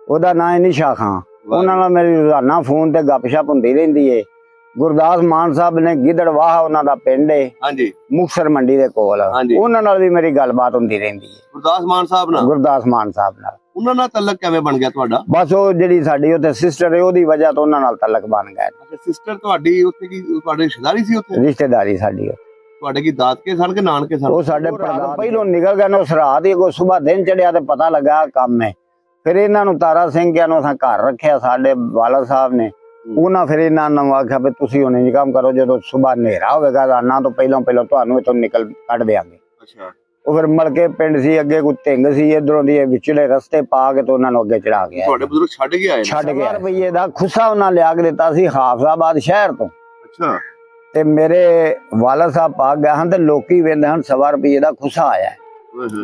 ਉਹਦਾ ਨਾਂ ਹੈ ਨਿਸ਼ਾ ਖਾਂ। ਉਹਨਾਂ ਨਾਲ ਮੇਰੀ ਰੋਜ਼ਾਨਾ ਫੋਨ ਤੇ ਗੱਪਸ਼ਪ ਹੁੰਦੀ ਰਹਿੰਦੀ ਏ। ਗੁਰਦਾਸ ਮਾਨ ਸਾਹਿਬ ਨੇ ਗਿੱਦੜਵਾਹ ਉਹਨਾਂ ਦਾ ਪਿੰਡ ਏ, ਹਾਂਜੀ, ਮੁਕਤਸਰ ਮੰਡੀ ਦੇ ਕੋਲ। ਉਹਨਾਂ ਨਾਲ ਵੀ ਮੇਰੀ ਗੱਲਬਾਤ ਹੁੰਦੀ ਰਹਿੰਦੀ ਹੈ। ਗੁਰਦਾਸ ਮਾਨ ਸਾਹਿਬ ਨਾਲ? ਗੁਰਦਾਸ ਮਾਨ ਸਾਹਿਬ ਨਾਲ। ਉਹਨਾਂ ਨਾਲ ਤਲਕ ਕਿਵੇਂ ਬਣ ਗਿਆ ਤੁਹਾਡਾ? ਬਸ ਉਹ ਜਿਹੜੀ ਸਾਡੀ ਉੱਥੇ ਸਿਸਟਰ ਹੈ ਉਹਦੀ ਵਜ੍ਹਾ ਤੋਂ ਉਹਨਾਂ ਨਾਲ ਤਲਕ ਬਣ ਗਿਆ। ਅੱਛਾ, ਸਿਸਟਰ ਤੁਹਾਡੀ ਉੱਥੇ ਕੀ ਤੁਹਾਡੀ ਰਿਸ਼ਤੇਦਾਰੀ ਸੀ? ਉੱਥੇ ਰਿਸ਼ਤੇਦਾਰੀ ਸਾਡੀ। ਤੁਹਾਡੇ ਕੀ ਦਾਦਕੇ ਸਨ ਕਿ ਨਾਨਕੇ ਸਨ? ਉਹ ਸਾਡੇ ਪਹਿਲੋਂ ਨਿਕਲ ਗਏ ਨੇ ਉਸ ਰਾਤ ਹੀ। ਸੁਬਾਹ ਦਿਨ ਚੜਿਆ ਤੇ ਪਤਾ ਲੱਗਾ ਕੰਮ ਹੈ। ਫਿਰ ਇਹਨਾਂ ਨੂੰ ਤਾਰਾ ਸਿੰਘ ਕਿਆ ਨੂੰ ਅਸਾਂ ਘਰ ਰੱਖਿਆ, ਸਾਡੇ ਵਾਲਾ ਸਾਹਿਬ ਨੇ। ਉਹਨਾਂ ਫਿਰ ਇਹਨਾਂ ਨੂੰ ਆਖਿਆ ਵੀ ਤੁਸੀਂ ਹੁਣ ਇੰਜ ਕੰਮ ਕਰੋ, ਜਦੋਂ ਸੁਬਾਹ ਹਨੇਰਾ ਹੋਵੇਗਾ ਰਾਨਾ ਤੋਂ ਪਹਿਲਾਂ ਤੁਹਾਨੂੰ ਇੱਥੋਂ ਨਿਕਲ ਕੱਢ ਦਿਆਂਗੇ। ਅੱਛਾ। ਉਹ ਫਿਰ ਮਲਕੇ ਪਿੰਡ ਸੀ, ਅੱਗੇ ਕੋਈ ਢਿੰਗ ਸੀ, ਇਧਰੋਂ ਦੀ ਵਿਚਲੇ ਰਸਤੇ ਪਾ ਕੇ ਤੇ ਉਹਨਾਂ ਨੂੰ ਅੱਗੇ ਚੜਾ ਗਿਆ। ਤੁਹਾਡੇ ਬਜ਼ੁਰਗ ਛੱਡ ਕੇ ਆਏ? ਛੱਡ ਗਿਆ। ਰੁਪਈਏ ਦਾ ਖੁੱਸਾ ਉਹਨਾਂ ਲਿਆ ਕੇ ਦਿੱਤਾ ਸੀ ਹਾਫਜ਼ਾਬਾਦ ਸ਼ਹਿਰ ਤੋਂ। ਅੱਛਾ। ਤੇ ਮੇਰੇ ਵਾਲਾ ਸਾਹਿਬ ਪਾ ਗਏ ਹਨ ਤੇ ਲੋਕੀ ਵੇਂਦੇ ਹਨ 100 ਰੁਪਈਏ ਦਾ ਖੁੱਸਾ ਆਇਆ।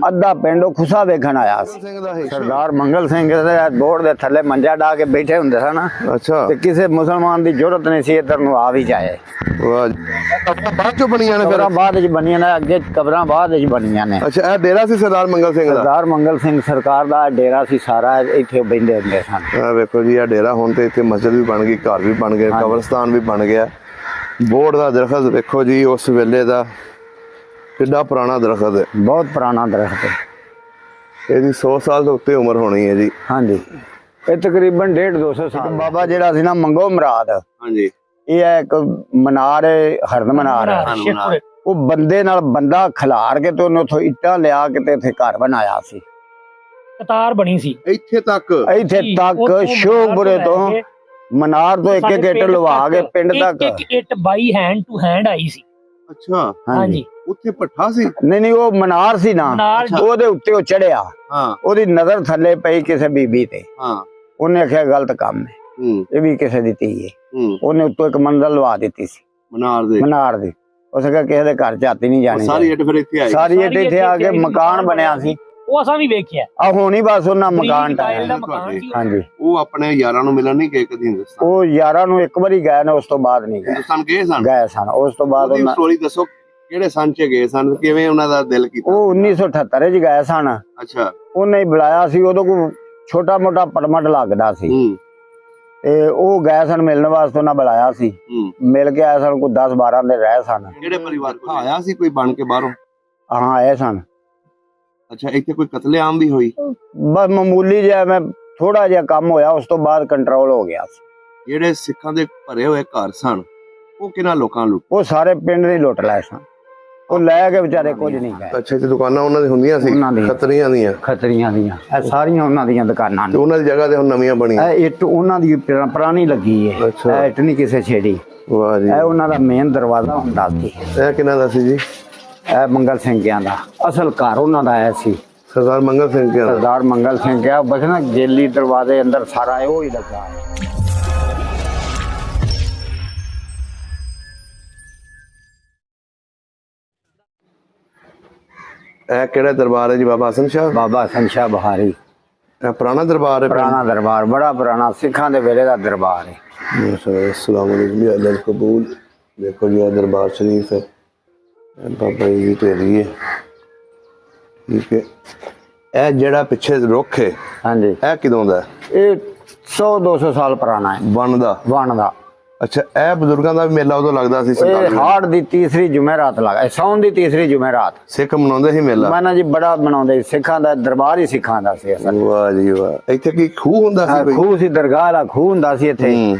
ਅੱਧਾ ਪਿੰਡ ਉਹ ਖੁੱਸਾ ਵੇਖਣ ਆਇਆ ਸੀ। ਸਰਦਾਰ ਮੰਗਲ ਸਿੰਘ ਦੇ ਬੋਰਡ ਦੇ ਥੱਲੇ ਮੰਜਾ ਡਾ ਕੇ ਬੈਠੇ ਹੁੰਦੇ ਸਨ। ਅੱਛਾ। ਤੇ ਕਿਸੇ ਮੁਸਲਮਾਨ ਦੀ ਜ਼ਰੂਰਤ ਨਹੀਂ ਸੀ ਇੱਧਰ ਨੂੰ ਆ ਵੀ ਜਾਏ। ਵਾਹ, ਬਾਅਦ ਚੋਂ ਬਣੀਆਂ ਨੇ? ਫਿਰ ਬਾਅਦ ਵਿੱਚ ਬਣੀਆਂ ਨੇ, ਅੱਗੇ ਕਬਰਾਂ ਬਾਅਦ ਵਿੱਚ ਬਣੀਆਂ ਨੇ। ਅੱਛਾ, ਇਹ ਡੇਰਾ ਸੀ ਸਰਦਾਰ ਮੰਗਲ ਸਿੰਘ ਦਾ? ਸਰਦਾਰ ਮੰਗਲ ਸਿੰਘ ਸਰਕਾਰ ਦਾ ਡੇਰਾ ਸੀ ਸਾਰਾ, ਇੱਥੇ ਬੈਠੇ ਹੁੰਦੇ ਸਨ। ਆ ਵੇਖੋ ਜੀ, ਇਹ ਡੇਰਾ ਹੁਣ ਤੇ ਇੱਥੇ ਮਸਜਿਦ ਵੀ ਬਣ ਗਈ, ਘਰ ਵੀ ਬਣ ਗਏ, ਕਬਰਸਤਾਨ ਵੀ ਬਣ ਗਿਆ। ਬੋਰਡ ਦਾ ਦਰਖਤ ਵੇਖੋ ਜੀ, ਉਸ ਵੇਲੇ ਦਾ ਕਿੰਨਾ ਪੁਰਾਣਾ ਦਰਖਤ ਹੈ। ਬਹੁਤ ਪੁਰਾਣਾ ਦਰਖਤ ਹੈ। ਇਹਦੀ 100 ਸਾਲ ਤੋਂ ਉੱਤੇ ਉਮਰ ਹੋਣੀ ਹੈ ਜੀ। ਹਾਂਜੀ, ਇਹ ਤਕਰੀਬਨ 150-200 ਸਾਲ। ਬਾਬਾ ਜਿਹੜਾ ਸੀ ਨਾ ਮੰਗੋ ਮਰਾਦ, ਹਾਂਜੀ, ਇਹ ਹੈ ਇੱਕ ਮਨਾਰ ਹੈ, ਹਰਨ ਮਨਾਰ ਹੈ। ਉਹ ਬੰਦੇ ਨਾਲ ਬੰਦਾ ਖਿਲਾਰ ਕੇ ਤੇ ਉਹਨੇ ਉੱਥੋਂ ਇੱਟਾਂ ਲਿਆ ਕੇ ਤੇ ਇੱਥੇ ਘਰ ਬਣਾਇਆ ਸੀ। ਕਤਾਰ ਬਣੀ ਸੀ ਇੱਥੇ ਤੱਕ ਸ਼ੋਬਰੇ ਤੋਂ ਮਨਾਰ ਤੋਂ ਇੱਕ ਇੱਟ ਲਵਾ ਕੇ ਪਿੰਡ ਤੱਕ। ਇੱਕ ਇੱਟ ਬਾਈ ਹੈਂਡ ਟੂ ਹੈਂਡ ਆਈ ਸੀ। ਅੱਛਾ। ਹਾਂਜੀ, ਉੱਥੇ ਭੱਠਾ ਸੀ? ਨਹੀਂ, ਉਹ ਮਨਾਰ ਸੀ ਨਾ, ਉਹਦੇ ਉੱਤੇ ਉਹ ਚੜਿਆ। ਹਾਂ। ਉਹਦੀ ਨਜ਼ਰ ਥੱਲੇ ਪਈ ਕਿਸੇ ਬੀਬੀ ਤੇ। ਹਾਂ। ਉਹਨੇ ਆਖਿਆ ਗਲਤ ਕੰਮ ਹੈ, ਇਹ ਵੀ ਕਿਸੇ ਦੀ ਧੀ ਹੈ। ਉਹਨੇ ਉੱਤੋਂ ਇੱਕ ਮੰਜ਼ਲ ਲਵਾ ਦਿੱਤੀ ਸੀ ਮਨਾਰ ਦੀ। ਉਸ ਕਿਹਾ ਕਿਸੇ ਦੇ ਘਰ ਝਾਤੀ ਨਹੀਂ ਜਾਣੀ। ਸਾਰੀ ਇੱਟ ਫਿਰ ਇੱਥੇ ਆਈ? ਸਾਰੀ ਇੱਟ ਇੱਥੇ ਆ ਕੇ ਮਕਾਨ ਬਣਿਆ ਸੀ। ਉਹ ਅਸਾਂ ਵੀ ਵੇਖਿਆ। ਆ ਹੋਣੀ ਬਸ ਉਹਨਾਂ ਮਕਾਨ ਟਾਇਆ। ਹਾਂਜੀ। ਉਹ ਆਪਣੇ ਯਾਰਾਂ ਨੂੰ ਮਿਲਣ ਨਹੀਂ ਗਏ ਕਦੀ ਹਿੰਦੁਸਤਾਨ? ਉਹ ਯਾਰਾਂ ਨੂੰ ਇੱਕ ਵਾਰੀ ਗਏ ਨੇ, ਉਸ ਤੋਂ ਬਾਅਦ ਨਹੀਂ ਗਏ। ਹਿੰਦੁਸਤਾਨ ਗਏ ਸਨ? ਉਸ ਤੋਂ ਬਾਅਦ ਉਹਨਾਂ ਸਟੋਰੀ ਦੱਸੋ, ਕਿਹੜੇ ਸੰਨ ਚ ਗਏ ਸਨ, ਕਿਵੇਂ ਉਹਨਾਂ ਦਾ ਦਿਲ ਕੀਤਾ? ਉਹ 1978 ਚ ਗਏ ਸਨ। ਅੱਛਾ। ਉਹਨੇ ਹੀ ਬੁਲਾਇਆ ਸੀ, ਉਦੋਂ ਕੋਈ ਛੋਟਾ ਮੋਟਾ ਪਟਮਟ ਲੱਗਦਾ ਸੀ ਤੇ ਉਹ ਗਏ ਸਨ ਮਿਲਣ ਵਾਸਤੇ। ਉਹਨਾਂ ਬੁਲਾਇਆ ਸੀ, ਮਿਲ ਕੇ ਆਏ ਸਨ। ਕੋਈ 10-12 ਦੇ ਰਹੇ ਸਨ। ਕਿਹੜੇ ਪਰਿਵਾਰ ਕੋਲ ਆਇਆ ਸੀ? ਕੋਈ ਬਣ ਕੇ ਬਾਹਰੋਂ? ਹਾਂ, ਆਏ ਸਨ। ਅੱਛਾ। ਇੱਥੇ ਕੋਈ ਕਤਲੇਆਮ ਵੀ ਹੋਈ? ਬਸ ਮਾਮੂਲੀ ਜਿਹਾ, ਮੈਂ ਥੋੜਾ ਜਿਹਾ ਕੰਮ ਹੋਇਆ, ਉਸ ਤੋਂ ਬਾਅਦ ਕੰਟਰੋਲ ਹੋ ਗਿਆ ਸੀ। ਜਿਹੜੇ ਸਿੱਖਾਂ ਦੇ ਭਰੇ ਹੋਏ ਘਰ ਸਨ, ਉਹ ਕਿਹਨਾਂ ਲੋਕਾਂ ਲੁੱਟ? ਉਹ ਸਾਰੇ ਪਿੰਡ ਦੇ ਲੁੱਟ ਲਏ ਸਨ। ਉਹ ਲੈ ਕੇ ਵਿਚਾਰੇ ਕੁਝ ਨਹੀਂ ਗਏ। ਅੱਛਾ। ਤੇ ਦੁਕਾਨਾਂ ਉਹਨਾਂ ਦੀ ਹੁੰਦੀਆਂ ਸੀ ਖੱਤਰੀਆਂ ਦੀਆਂ? ਖੱਤਰੀਆਂ ਦੀਆਂ। ਇਹ ਸਾਰੀਆਂ ਉਹਨਾਂ ਦੀਆਂ ਦੁਕਾਨਾਂ ਨੇ। ਉਹਨਾਂ ਦੀ ਜਗ੍ਹਾ ਤੇ ਹੁਣ ਨਵੀਆਂ ਬਣੀਆਂ? ਇਹ ਇੱਟ ਉਹਨਾਂ ਦੀ ਪੁਰਾਣੀ ਲੱਗੀ ਹੈ। ਇਹ ਇੱਟ ਨਹੀਂ ਕਿਸੇ ਛੇੜੀ। ਵਾਹ ਜੀ। ਇਹ ਉਹਨਾਂ ਦਾ ਮੇਨ ਦਰਵਾਜ਼ਾ ਹੁੰਦਾ ਸੀ। ਇਹ ਕਿਹਨਾਂ ਦਾ ਸੀ ਜੀ? ਇਹ ਮੰਗਲ ਸਿੰਘਿਆਂ ਦਾ। ਅਸਲ ਘਰ ਉਹਨਾਂ ਦਾ ਆਇਆ ਸੀ। ਸਰਦਾਰ ਮੰਗਲ ਸਿੰਘ? ਸਰਦਾਰ ਮੰਗਲ ਸਿੰਘ ਕਿਹਾ ਬਸ ਨਾ, ਜੇਲੀ ਦਰਵਾਜ਼ੇ ਅੰਦਰ ਸਾਰਾ ਉਹ ਹੀ ਲੱਗਾ ਹੈ। ਇਹ ਕਿਹੜਾ ਦਰਬਾਰ ਹੈ ਜੀ? ਬਾਬਾ ਹਸਨ ਸ਼ਾਹ? ਬਾਬਾ ਹਸਨ ਸ਼ਾਹ ਬਹਾਰੀ। ਇਹ ਪੁਰਾਣਾ ਦਰਬਾਰ ਹੈ? ਪੁਰਾਣਾ ਦਰਬਾਰ, ਬੜਾ ਪੁਰਾਣਾ, ਸਿੱਖਾਂ ਦੇ ਵੇਲੇ ਦਾ ਦਰਬਾਰ ਹੈ। अस्सलाम वालेकुम अल्लाह कबूल। देखो जी दरबार शरीफ है, बाबा जी ढेरी है। ठीक है। ਇਹ ਜਿਹੜਾ ਪਿੱਛੇ ਰੁੱਖ ਹੈ, ਹਾਂਜੀ, ਇਹ ਕਿਦੋਂ ਦਾ? ਇਹ 100-200 ਸਾਲ ਪੁਰਾਣਾ ਹੈ। ਵਣ ਦਾ? ਅੱਛਾ। ਇਹ ਬਜ਼ੁਰਗਾਂ ਦਾ ਵੀ ਮੇਲਾ ਉਦੋਂ ਲੱਗਦਾ ਸੀ? ਇਹ ਹਾੜ ਦੀ ਤੀਸਰੀ ਜੁਮੇਰਾਤ ਲੱਗਾ, ਸੌਣ ਦੀ ਤੀਸਰੀ ਜੁਮੇਰਾਤ ਸਿੱਖ ਮਨਾਉਂਦੇ ਸੀ ਮੇਲਾ? ਮੈਂ ਜੀ ਬੜਾ ਮਨਾਉਂਦੇ। ਸਿੱਖਾਂ ਦਾ ਦਰਬਾਰ ਹੀ ਸਿੱਖਾਂ ਦਾ ਸੀ। ਵਾਹ ਜੀ ਵਾਹ। ਇੱਥੇ ਕੀ ਖੂਹ ਹੁੰਦਾ ਸੀ? ਖੂਹ ਸੀ, ਦਰਗਾਹ ਵਾਲਾ ਖੂਹ ਹੁੰਦਾ ਸੀ ਇੱਥੇ।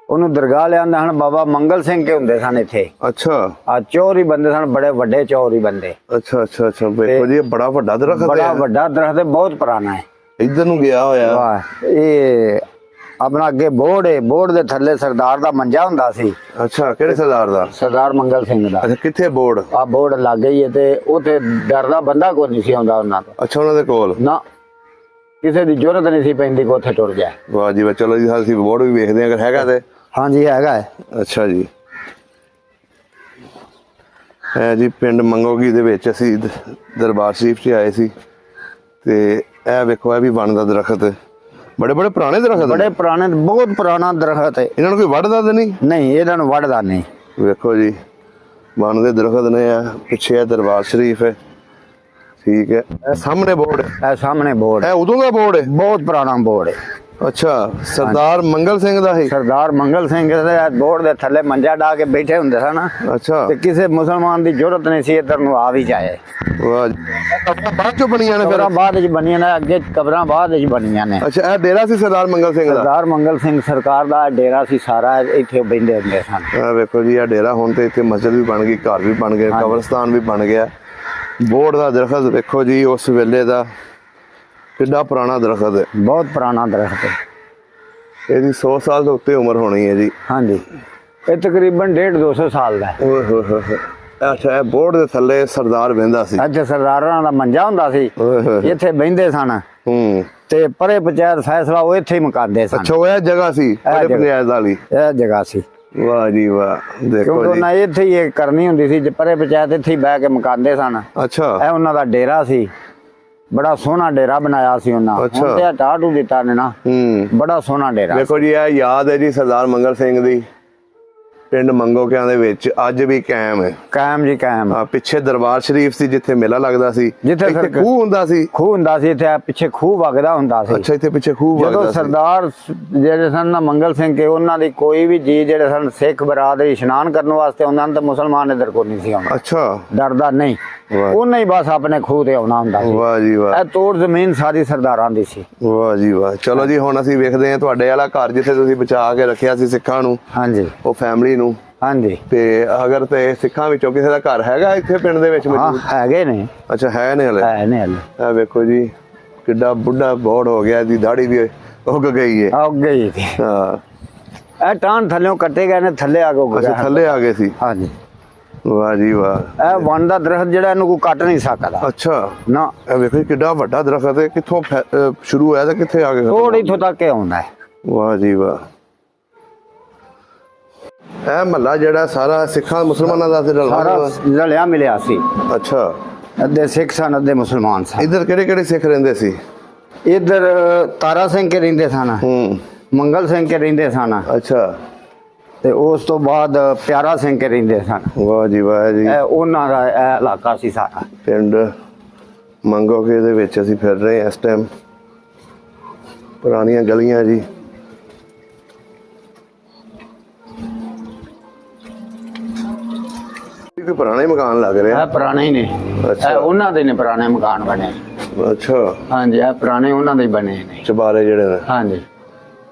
ਉਹਨੂੰ ਦਰਗਾਹ ਲਿਆਂਦਾ ਹਨ ਬਾਬਾ ਮੰਗਲ ਸਿੰਘ ਕੇ ਹੁੰਦੇ ਸਨ ਇੱਥੇ। ਅੱਛਾ। ਆ ਚੌਰੀ ਬੰਦੇ ਸਨ, ਬੜੇ ਵੱਡੇ ਚੌਰੀ ਬੰਦੇ। ਅੱਛਾ ਅੱਛਾ ਅੱਛਾ। ਵੇਖੋ ਜੀ ਬੜਾ ਵੱਡਾ ਦਰਖਤ ਹੈ। ਬੜਾ ਵੱਡਾ ਦਰਖਤ ਹੈ, ਬਹੁਤ ਪੁਰਾਣਾ ਹੈ। ਇੱਧਰ ਨੂੰ ਗਿਆ ਹੋਇਆ। ਵਾਹ। ਇਹ ਆਪਣਾ ਅੱਗੇ ਬੋਰਡ ਹੈ, ਬੋਰਡ ਦੇ ਥੱਲੇ ਸਰਦਾਰ ਦਾ ਮੰਜਾ ਹੁੰਦਾ ਸੀ। ਅੱਛਾ। ਕਿਹੜੇ ਸਰਦਾਰ ਦਾ? ਸਰਦਾਰ ਮੰਗਲ ਸਿੰਘ ਦਾ। ਅੱਛਾ। ਕਿੱਥੇ ਬੋਰਡ? ਆ ਬੋਰਡ ਲੱਗ ਗਈ ਹੈ ਤੇ ਉੱਥੇ ਡਰਦਾ ਬੰਦਾ ਕੋਈ ਨਹੀਂ ਸੀ ਆਉਂਦਾ ਉਹਨਾਂ ਤੋਂ। ਅੱਛਾ। ਉਹਨਾਂ ਦੇ ਕੋਲ ਨਾ ਕਿਸੇ ਦੀ ਜ਼ਰੂਰਤ ਨਹੀਂ ਸੀ ਪੈਂਦੀ ਕਿ ਉੱਥੇ ਟੁਰ ਜਾਏ। ਵਾਹ ਜੀ ਵਾਹ। ਚਲੋ ਜੀ ਅਸੀਂ ਬੋਰਡ ਵੀ ਵੇਖਦੇ ਹਾਂ ਅਗਰ ਹੈਗਾ ਤੇ। ਹਾਂਜੀ ਹੈਗਾ ਹੈ। ਅੱਛਾ ਜੀ। ਹੈ ਜੀ ਪਿੰਡ ਮੰਗੋਗੀ ਦੇ ਵਿੱਚ ਅਸੀਂ ਦਰਬਾਰ ਸ਼ਰੀਫ 'ਚ ਆਏ ਸੀ ਤੇ ਇਹ ਵੇਖੋ ਇਹ ਵੀ ਵਣ ਦਾ ਦਰਖਤ ਹੈ। ਬੜੇ ਬੜੇ ਪੁਰਾਣੇ ਦਰਖਤ, ਬੜੇ ਪੁਰਾਣੇ, ਬਹੁਤ ਪੁਰਾਣਾ ਦਰਖਤ ਹੈ। ਇਹਨਾਂ ਨੂੰ ਕੋਈ ਵੱਢਦਾ ਤਾਂ ਨਹੀਂ? ਨਹੀਂ, ਇਹਨਾਂ ਨੂੰ ਵੱਢਦਾ ਨਹੀਂ। ਵੇਖੋ ਜੀ ਵਣ ਦੇ ਦਰਖਤ ਨੇ। ਆ ਪਿੱਛੇ ਇਹ ਦਰਬਾਰ ਸ਼ਰੀਫ ਹੈ। ਠੀਕ ਹੈ। ਇਹ ਸਾਹਮਣੇ ਬੋਰਡ ਹੈ। ਇਹ ਸਾਹਮਣੇ ਬੋਰਡ ਹੈ। ਇਹ ਉਦੋਂ ਦਾ ਬੋਰਡ ਹੈ? ਬਹੁਤ ਪੁਰਾਣਾ ਬੋਰਡ ਹੈ। ਅੱਛਾ ਸਰਦਾਰ ਮੰਗਲ ਸਿੰਘ ਦਾ ਹੀ। ਸਰਦਾਰ ਮੰਗਲ ਸਿੰਘ ਦੇ ਬੋਰਡ ਦੇ ਥੱਲੇ ਮੰਜਾ ਢਾ ਕੇ ਬੈਠੇ ਹੁੰਦੇ ਸਨ ਅੱਛਾ ਤੇ ਕਿਸੇ ਮੁਸਲਮਾਨ ਦੀ ਜ਼ਰੂਰਤ ਨਹੀਂ ਸੀ ਇੱਧਰ ਨੂੰ ਆ ਵੀ ਜਾਏ। ਵਾਹ ਜੀ। ਕਬਰਾਂ ਬਾਅਦ ਚੋਂ ਬਣੀਆਂ ਨੇ ਫਿਰ? ਕਬਰਾਂ ਬਾਅਦ ਵਿੱਚ ਬਣੀਆਂ ਨੇ, ਅੱਗੇ ਕਬਰਾਂ ਬਾਅਦ ਵਿੱਚ ਬਣੀਆਂ ਨੇ। ਅੱਛਾ ਇਹ ਡੇਰਾ ਸੀ ਸਰਦਾਰ ਮੰਗਲ ਸਿੰਘ ਦਾ? ਸਰਦਾਰ ਮੰਗਲ ਸਿੰਘ ਸਰਕਾਰ ਦਾ ਡੇਰਾ ਸੀ ਸਾਰਾ, ਇੱਥੇ ਬਹਿੰਦੇ ਹੁੰਦੇ ਸਨ। ਆ ਵੇਖੋ ਜੀ, ਇਹ ਡੇਰਾ ਹੁਣ ਤੇ ਇੱਥੇ ਮਸਜਿਦ ਵੀ ਬਣ ਗਈ, ਘਰ ਵੀ ਬਣ ਗਏ, ਕਬਰਸਤਾਨ ਵੀ ਬਣ ਗਿਆ। ਬੋਰਡ ਦਾ ਦਰਖਤ ਵੇਖੋ ਜੀ, ਉਸ ਵੇਲੇ ਦਾ ਕਿੱਡਾ ਪੁਰਾਣਾ ਦਰਖਤ ਹੈ। ਬਹੁਤ ਪੁਰਾਣਾ ਦਰਖਤ ਹੈ। ਇਹਦੀ 100 ਸਾਲ ਤੋਂ ਉੱਤੇ ਉਮਰ ਹੋਣੀ ਹੈ ਜੀ। ਹਾਂਜੀ, ਇਹ ਤਕਰੀਬਨ 150-200 ਸਾਲ ਦਾ ਹੈ। ਓਏ ਹੋਏ ਹੋਏ। ਅੱਛਾ ਇਹ ਬੋਰਡ ਦੇ ਥੱਲੇ ਸਰਦਾਰ ਬਹਿੰਦਾ ਸੀ? ਅੱਛਾ, ਸਰਦਾਰਾਂ ਦਾ ਮੰਜਾ ਹੁੰਦਾ ਸੀ, ਓਏ ਹੋਏ। ਇੱਥੇ ਬਹਿੰਦੇ ਸਨ ਹੂੰ ਤੇ ਪਰੇ ਪੰਚਾਇਤ ਫੈਸਲਾ ਉਹ ਇੱਥੇ ਹੀ ਮੁਕਾਉਂਦੇ ਸਨ। ਅੱਛਾ ਉਹ ਇਹ ਜਗ੍ਹਾ ਸੀ ਬੜੇ ਪੰਚਾਇਤ ਵਾਲੀ? ਇਹ ਜਗ੍ਹਾ ਸੀ। ਵਾਹ ਜੀ ਵਾਹ। ਦੇਖੋ ਕਿਉਂਕਿ ਜੀ। ਉਹਨਾਂ ਇੱਥੇ ਹੀ ਇਹ ਕਰਨੀ ਹੁੰਦੀ ਸੀ, ਪਰੇ ਪੰਚਾਇਤ ਇੱਥੇ ਹੀ ਬਹਿ ਕੇ ਮੁਕਾਉਂਦੇ ਸਨ। ਅੱਛਾ ਇਹ ਉਹਨਾਂ ਦਾ ਡੇਰਾ ਸੀ, ਬੜਾ ਸੋਹਣਾ ਡੇਰਾ ਬਣਾਇਆ ਸੀ ਉਹਨਾਂ। ਅੱਛਾ। ਹੁਣ ਤੇ ਟਾਟੂ ਦਿੱਤਾ ਨੇ ਨਾ, ਹੂੰ ਬੜਾ ਸੋਹਣਾ ਡੇਰਾ। ਦੇਖੋ ਜੀ, ਇਹ ਯਾਦ ਹੈ ਜੀ ਸਰਦਾਰ ਮੰਗਲ ਸਿੰਘ ਦੀ, ਪਿੰਡ ਮੰਗੋਕਿਆਂ ਦੇ ਵਿੱਚ ਅੱਜ ਵੀ ਕਾਇਮ ਹੈ। ਕਾਇਮ ਜੀ ਕਾਇਮ। ਪਿੱਛੇ ਦਰਬਾਰ ਸ਼ਰੀਫ ਸੀ ਜਿੱਥੇ ਮੇਲਾ ਲੱਗਦਾ ਸੀ, ਜਿੱਥੇ ਇੱਥੇ ਖੂਹ ਹੁੰਦਾ ਸੀ। ਖੂਹ ਹੁੰਦਾ ਸੀ ਇੱਥੇ, ਪਿੱਛੇ ਖੂਹ ਵਗਦਾ ਹੁੰਦਾ ਸੀ। ਅੱਛਾ ਇੱਥੇ ਪਿੱਛੇ ਖੂਹ ਵਗਦਾ ਜਦੋਂ ਸੀ। ਸਰਦਾਰ ਜਿਹੜੇ ਸਨ ਨਾ ਮੰਗਲ ਸਿੰਘ ਕੇ, ਉਹਨਾਂ ਦੀ ਕੋਈ ਵੀ ਜੀ ਜਿਹੜੇ ਸਨ ਸਿੱਖ ਬਰਾਦਰੀ ਇਸ਼ਨਾਨ ਕਰਨ ਵਾਸਤੇ ਉਹਨਾਂ ਨੂੰ ਤਾਂ ਮੁਸਲਮਾਨ ਇਧਰ ਕੋਈ ਨਹੀਂ ਸੀ ਆਉਣਾ। ਅੱਛਾ ਡਰਦਾ ਨਹੀਂ, ਵਾਹ। ਉਹਨੇ ਹੀ ਬਸ ਆਪਣੇ ਖੂਹ ਤੇ ਆਉਣਾ ਹੁੰਦਾ ਸੀ। ਵਾਹ ਜੀ ਵਾਹ। ਇਹ ਤੋੜ ਜ਼ਮੀਨ ਸਾਰੀ ਸਰਦਾਰਾਂ ਦੀ ਸੀ। ਵਾਹ ਜੀ ਵਾਹ। ਚਲੋ ਜੀ ਹੁਣ ਅਸੀਂ ਵੇਖਦੇ ਹਾਂ ਤੁਹਾਡੇ ਵਾਲਾ ਘਰ ਜਿੱਥੇ ਤੁਸੀਂ ਬਚਾ ਕੇ ਰੱਖਿਆ ਸੀ ਸਿੱਖਾਂ ਨੂੰ, ਹਾਂਜੀ ਉਹ ਫੈਮਿਲੀ ਨੂੰ। ਹਾਂਜੀ ਤੇ ਅਗਰ ਤੇ ਸਿੱਖਾਂ ਵਿੱਚੋਂ ਕਿਸੇ ਦਾ ਘਰ ਹੈਗਾ ਇੱਥੇ ਪਿੰਡ ਦੇ ਵਿੱਚ ਹਾਂ, ਮੌਜੂਦ? ਹੈਗੇ ਨੇ, ਅੱਛਾ ਹੈ ਨੇ ਹਲੇ? ਹੈ ਨੇ ਹਲੇ। ਆ ਵੇਖੋ ਜੀ ਕਿੱਡਾ ਬੁੱਢਾ ਬੋੜ ਹੋ ਗਿਆ, ਇਹਦੀ ਦਾੜੀ ਵੀ ਉੱਗ ਗਈ ਹੈ। ਉੱਗ ਗਈ ਸੀ। ਹਾਂ ਇਹ ਟਾਂ ਥੱਲਿਓਂ ਕੱਟੇ ਗਏ ਨੇ, ਥੱਲੇ ਆ ਕੇ ਉੱਗ ਅੱਛਾ ਗਿਆ। ਥੱਲੇ ਆ ਗਏ ਸੀ। ਹਾਂਜੀ, ਵਾਹ ਜੀ ਵਾਹ। ਇਹ ਵਣ ਦਾ ਦਰਖਤ ਜਿਹੜਾ ਇਹਨੂੰ ਕੋਈ ਕੱਟ ਨਹੀਂ ਸਕਦਾ ਅੱਛਾ ਨਾ। ਇਹ ਵੇਖੋ ਜੀ ਕਿੱਡਾ ਵੱਡਾ ਦਰਖਤ ਹੈ, ਕਿੱਥੋਂ ਸ਼ੁਰੂ ਹੋਇਆ ਤੇ ਕਿੱਥੇ ਆ ਕੇ ਖਤਮ ਥੋੜੀ ਹੋਇਆ? ਇੱਥੋਂ ਤੱਕ ਹੀ ਆਉਂਦਾ ਹੈ। ਵਾਹ ਜੀ ਵਾਹ। ਇਹ ਮਹੱਲਾ ਜਿਹੜਾ ਸਾਰਾ ਸਿੱਖਾਂ ਮੁਸਲਮਾਨਾਂ ਦਾ ਸੀ ਰਲਵਾ ਸਾਰਾ ਮਿਲਵਾ? ਰਲਿਆ ਮਿਲਿਆ ਸੀ। ਅੱਛਾ ਅੱਧੇ ਸਿੱਖ ਸਨ, ਅੱਧੇ ਮੁਸਲਮਾਨ ਸਨ। ਇੱਧਰ ਕਿਹੜੇ ਕਿਹੜੇ ਸਿੱਖ ਰਹਿੰਦੇ ਸੀ? ਇੱਧਰ ਤਾਰਾ ਸਿੰਘ ਕੇ ਰਹਿੰਦੇ ਸਨ, ਹੂੰ ਮੰਗਲ ਸਿੰਘ ਕੇ ਰਹਿੰਦੇ ਸਨ, ਅੱਛਾ ਤੇ ਉਸ ਤੋਂ ਬਾਅਦ ਪਿਆਰਾ ਸਿੰਘ ਕੇ ਰਹਿੰਦੇ ਸਨ। ਵਾਹ ਜੀ ਵਾਹ ਜੀ। ਇਹ ਉਹਨਾਂ ਦਾ ਇਹ ਇਲਾਕਾ ਸੀ ਸਾਰਾ। ਪਿੰਡ ਮੰਗੋਕੇ ਦੇ ਵਿੱਚ ਅਸੀਂ ਫਿਰ ਰਹੇ ਹਾਂ ਇਸ ਟਾਈਮ। ਪੁਰਾਣੀਆਂ ਗਲੀਆਂ ਜੀ। ਇਹ ਕੋਈ ਪੁਰਾਣੇ ਮਕਾਨ ਲੱਗ ਰਿਹਾ। ਇਹ ਪੁਰਾਣੇ ਹੀ ਨੇ, ਅੱਛਾ। ਇਹ ਉਹਨਾਂ ਦੇ ਨੇ ਪੁਰਾਣੇ ਮਕਾਨ ਬਣੇ। ਅੱਛਾ ਹਾਂਜੀ, ਇਹ ਪੁਰਾਣੇ ਉਹਨਾਂ ਦੇ ਹੀ ਬਣੇ ਨੇ। ਚਬਾਰੇ ਜਿਹੜੇ ਨੇ। ਹਾਂਜੀ,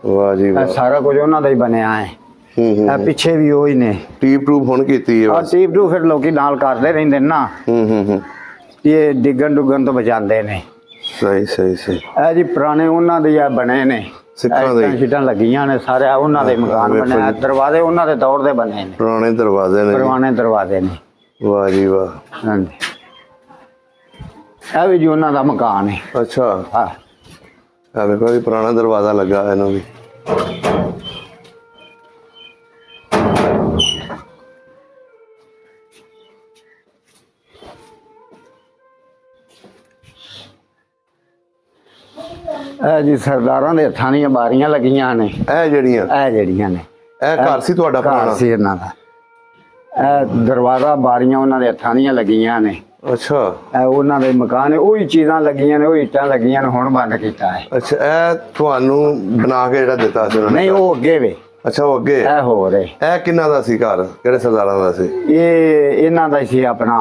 ਵਾਹ ਜੀ ਇਹ ਵਾਹ। ਸਾਰਾ ਕੁਝ ਉਹਨਾਂ ਦਾ ਹੀ ਬਣਿਆ ਹੈ। ਹੂੰ ਇਹ ਹੂੰ। ਪਿੱਛੇ ਵੀ ਉਹੀ ਨੇ। ਟੀਪ ਟੂਪ ਹੁਣ ਕੀਤੀ ਹੈ ਆ ਬਸ। ਟੀਪ ਟੂ ਫਿਰ ਲੋਕੀ ਨਾਲ ਕਰਦੇ ਰਹਿੰਦੇ ਨੇ ਨਾ, ਹੂੰ ਹੂੰ ਹੂੰ। ਇਹ ਡਿੱਗਣ ਡੁੱਗਣ ਤੋਂ ਬਚਾਉਂਦੇ ਨੇ। ਸਹੀ ਸਹੀ ਸਹੀ। ਇਹ ਜੀ ਪੁਰਾਣੇ ਉਹਨਾਂ ਦੇ ਆ ਬਣੇ ਨੇ, ਸਿੱਖਾਂ ਦੇ ਹੀ। ਸ਼ੀਟਾਂ ਲੱਗੀਆਂ ਨੇ, ਸਾਰੇ ਉਹਨਾਂ ਦੇ ਮਕਾਨ ਵੇਖੋ ਬਣੇ ਆ। ਜੀ। ਦਰਵਾਜ਼ੇ ਉਹਨਾਂ ਦੇ ਦੌਰ ਦੇ ਬਣੇ ਨੇ, ਪੁਰਾਣੇ ਦਰਵਾਜ਼ੇ ਨੇ ਜੀ। ਪੁਰਾਣੇ ਦਰਵਾਜ਼ੇ ਨੇ। ਵਾਹ ਜੀ ਵਾਹ। ਹਾਂਜੀ, ਇਹ ਵੀ ਜੀ ਉਹਨਾਂ ਦਾ ਮਕਾਨ ਹੈ। ਅੱਛਾ ਹਾਂ, ਆ ਵੇਖੋ ਜੀ ਪੁਰਾਣਾ ਦਰਵਾਜ਼ਾ ਲੱਗਾ ਇਹਨੂੰ ਵੀ। ਇਹ ਜੀ ਸਰਦਾਰਾਂ ਦੇ ਹੱਥਾਂ ਦੀਆਂ ਬਾਰੀਆਂ ਲੱਗੀਆਂ ਨੇ। ਇਹ ਜਿਹੜੀਆਂ ਇਹ ਜਿਹੜੀਆਂ ਨੇ, ਇਹ ਘਰ ਸੀ ਤੁਹਾਡਾ ਘਰ ਪੁਰਾਣਾ? ਸੀ ਇਹਨਾਂ ਦਾ। ਇਹ ਦਰਵਾਜ਼ਾ ਬਾਰੀਆਂ ਉਹਨਾਂ ਦੇ ਹੱਥਾਂ ਦੀਆਂ ਲੱਗੀਆਂ ਨੇ। ਅੱਛਾ ਇਹ ਉਹਨਾਂ ਦੇ ਮਕਾਨ, ਉਹੀ ਚੀਜ਼ਾਂ ਲੱਗੀਆਂ ਨੇ, ਉਹ ਇੱਟਾਂ ਲੱਗੀਆਂ ਨੇ, ਹੁਣ ਬੰਦ ਕੀਤਾ ਹੈ। ਅੱਛਾ ਇਹ ਤੁਹਾਨੂੰ ਬਣਾ ਕੇ ਜਿਹੜਾ ਦਿੱਤਾ ਸੀ ਉਹਨਾਂ ਨੇ? ਨਹੀਂ, ਉਹ ਅੱਗੇ ਵੇ, ਅੱਛਾ ਉਹ ਅੱਗੇ। ਇਹ ਹੋ ਰਹੇ। ਇਹ ਕਿੰਨਾ ਦਾ ਸੀ ਘਰ, ਕਿਹੜੇ ਸਰਦਾਰਾਂ ਦਾ ਸੀ? ਇਹ ਇਹਨਾਂ ਦਾ ਸੀ ਆਪਣਾ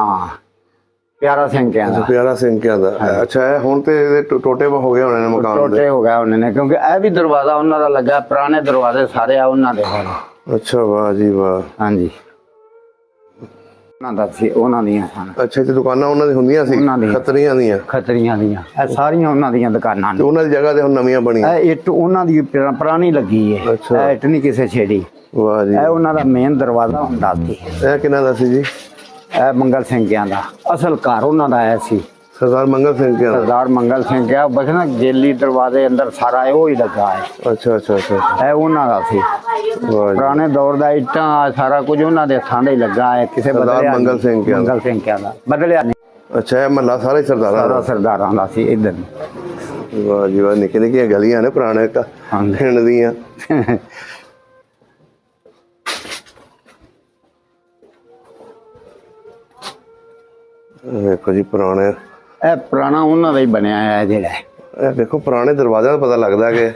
ਪਿਆਰਾ ਸਿੰਘ ਕਹਿੰਦਾ। ਪਿਆਰਾ ਸਿੰਘ ਕਿਆਂ ਦਾ। ਅੱਛਾ ਇਹ ਹੁਣ ਤੇ ਇਹਦੇ ਟੋਟੇ ਹੋ ਗਏ ਹੋਣੇ ਨੇ ਮਕਾਨ ਦੇ। ਟੋਟੇ ਹੋ ਗਿਆ ਉਹਨਾਂ ਨੇ, ਕਿਉਂਕਿ ਇਹ ਵੀ ਦਰਵਾਜ਼ਾ ਉਹਨਾਂ ਦਾ ਲੱਗਾ। ਪੁਰਾਣੇ ਦਰਵਾਜ਼ੇ ਸਾਰੇ ਆ ਉਹਨਾਂ ਦੇ ਹਨ। ਅੱਛਾ ਵਾਹ ਜੀ ਵਾਹ। ਹਾਂਜੀ, ਉਹਨਾਂ ਦਾ ਸੀ, ਉਹਨਾਂ ਦੀਆਂ ਸਨ। ਅੱਛਾ ਤੇ ਦੁਕਾਨਾਂ ਉਹਨਾਂ ਦੀ ਹੁੰਦੀਆਂ ਸੀ ਉਹਨਾਂ ਦੀਆਂ। ਖੱਤਰੀਆਂ ਦੀਆਂ? ਖੱਤਰੀਆਂ ਦੀਆਂ, ਇਹ ਸਾਰੀਆਂ ਉਹਨਾਂ ਦੀਆਂ ਦੁਕਾਨਾਂ ਤੇ ਨੇ। ਉਹਨਾਂ ਦੀ ਜਗ੍ਹਾ ਤੇ ਹੁਣ ਨਵੀਆਂ ਬਣੀਆਂ? ਇਹ ਇੱਟ ਉਹਨਾਂ ਦੀ ਪੁਰਾਣੀ ਲੱਗੀ ਹੈ। ਅੱਛਾ। ਇਹ ਇੱਟ ਨਹੀਂ ਕਿਸੇ ਛੇੜੀ। ਵਾਹ ਜੀ। ਇਹ ਉਹਨਾਂ ਦਾ ਮੇਨ ਦਰਵਾਜ਼ਾ ਹੁੰਦਾ ਸੀ। ਇਹ ਕਿੰਨਾ ਦਾ ਸੀ ਜੀ? ਇਹ ਮੰਗਲ ਸਿੰਘ ਕਿਆਂ ਦਾ ਅਸਲ ਘਰ ਉਹਨਾਂ ਦਾ ਆਇਆ ਸੀ। ਸਰਦਾਰ ਮੰਗਲ ਸਿੰਘ ਕਿਆਂ ਦਾ? ਸਰਦਾਰ ਮੰਗਲ ਸਿੰਘ ਕਿਆ ਬਸ ਨਾ ਗੇਲੀ ਦਰਵਾਜ਼ੇ ਅੰਦਰ ਸਾਰਾ ਉਹ ਹੀ ਲੱਗਾ ਹੈ। ਅੱਛਾ ਅੱਛਾ ਅੱਛਾ। ਇਹ ਉਹਨਾਂ ਦਾ ਸੀ। ਵਾਹ ਜੀ। ਪੁਰਾਣੇ ਦੌਰ ਦਾ ਇੱਟਾਂ ਸਾਰਾ ਕੁਝ ਉਹਨਾਂ ਦੇ ਹੱਥਾਂ ਦਾ ਹੀ ਲੱਗਾ ਹੈ। ਕਿਸੇ ਸਰਦਾਰ ਬਦਲਿਆ ਨਹੀਂ। ਮੰਗਲ ਸਿੰਘ ਕਿਆਂ ਦਾ? ਮੰਗਲ ਸਿੰਘ ਕਿਆਂ ਦਾ ਬਦਲਿਆ ਨਹੀਂ। ਅੱਛਾ ਇਹ ਮਹੱਲਾ ਸਾਰਾ ਹੀ ਸਰਦਾਰਾਂ ਸਾਰਾ ਦਾ? ਸਰਦਾਰਾਂ ਦਾ ਸੀ ਇੱਧਰ। ਵਾਹ ਜੀ ਵਾਹ। ਨਿੱਕੀਆਂ ਨਿੱਕੀਆਂ ਗਲੀਆਂ ਨੇ ਪੁਰਾਣੇ ਹਾਂਜੀ। ਪਿੰਡ ਦੀਆਂ। ਵੇਖੋ ਜੀ ਪੁਰਾਣੇ। ਇਹ ਪੁਰਾਣਾ ਉਹਨਾਂ ਦਾ ਹੀ ਬਣਿਆ ਹੈ ਜਿਹੜਾ। ਇਹ ਦੇਖੋ ਪੁਰਾਣੇ ਦਰਵਾਜ਼ਿਆਂ ਦਾ ਪਤਾ ਲੱਗਦਾ ਕਿ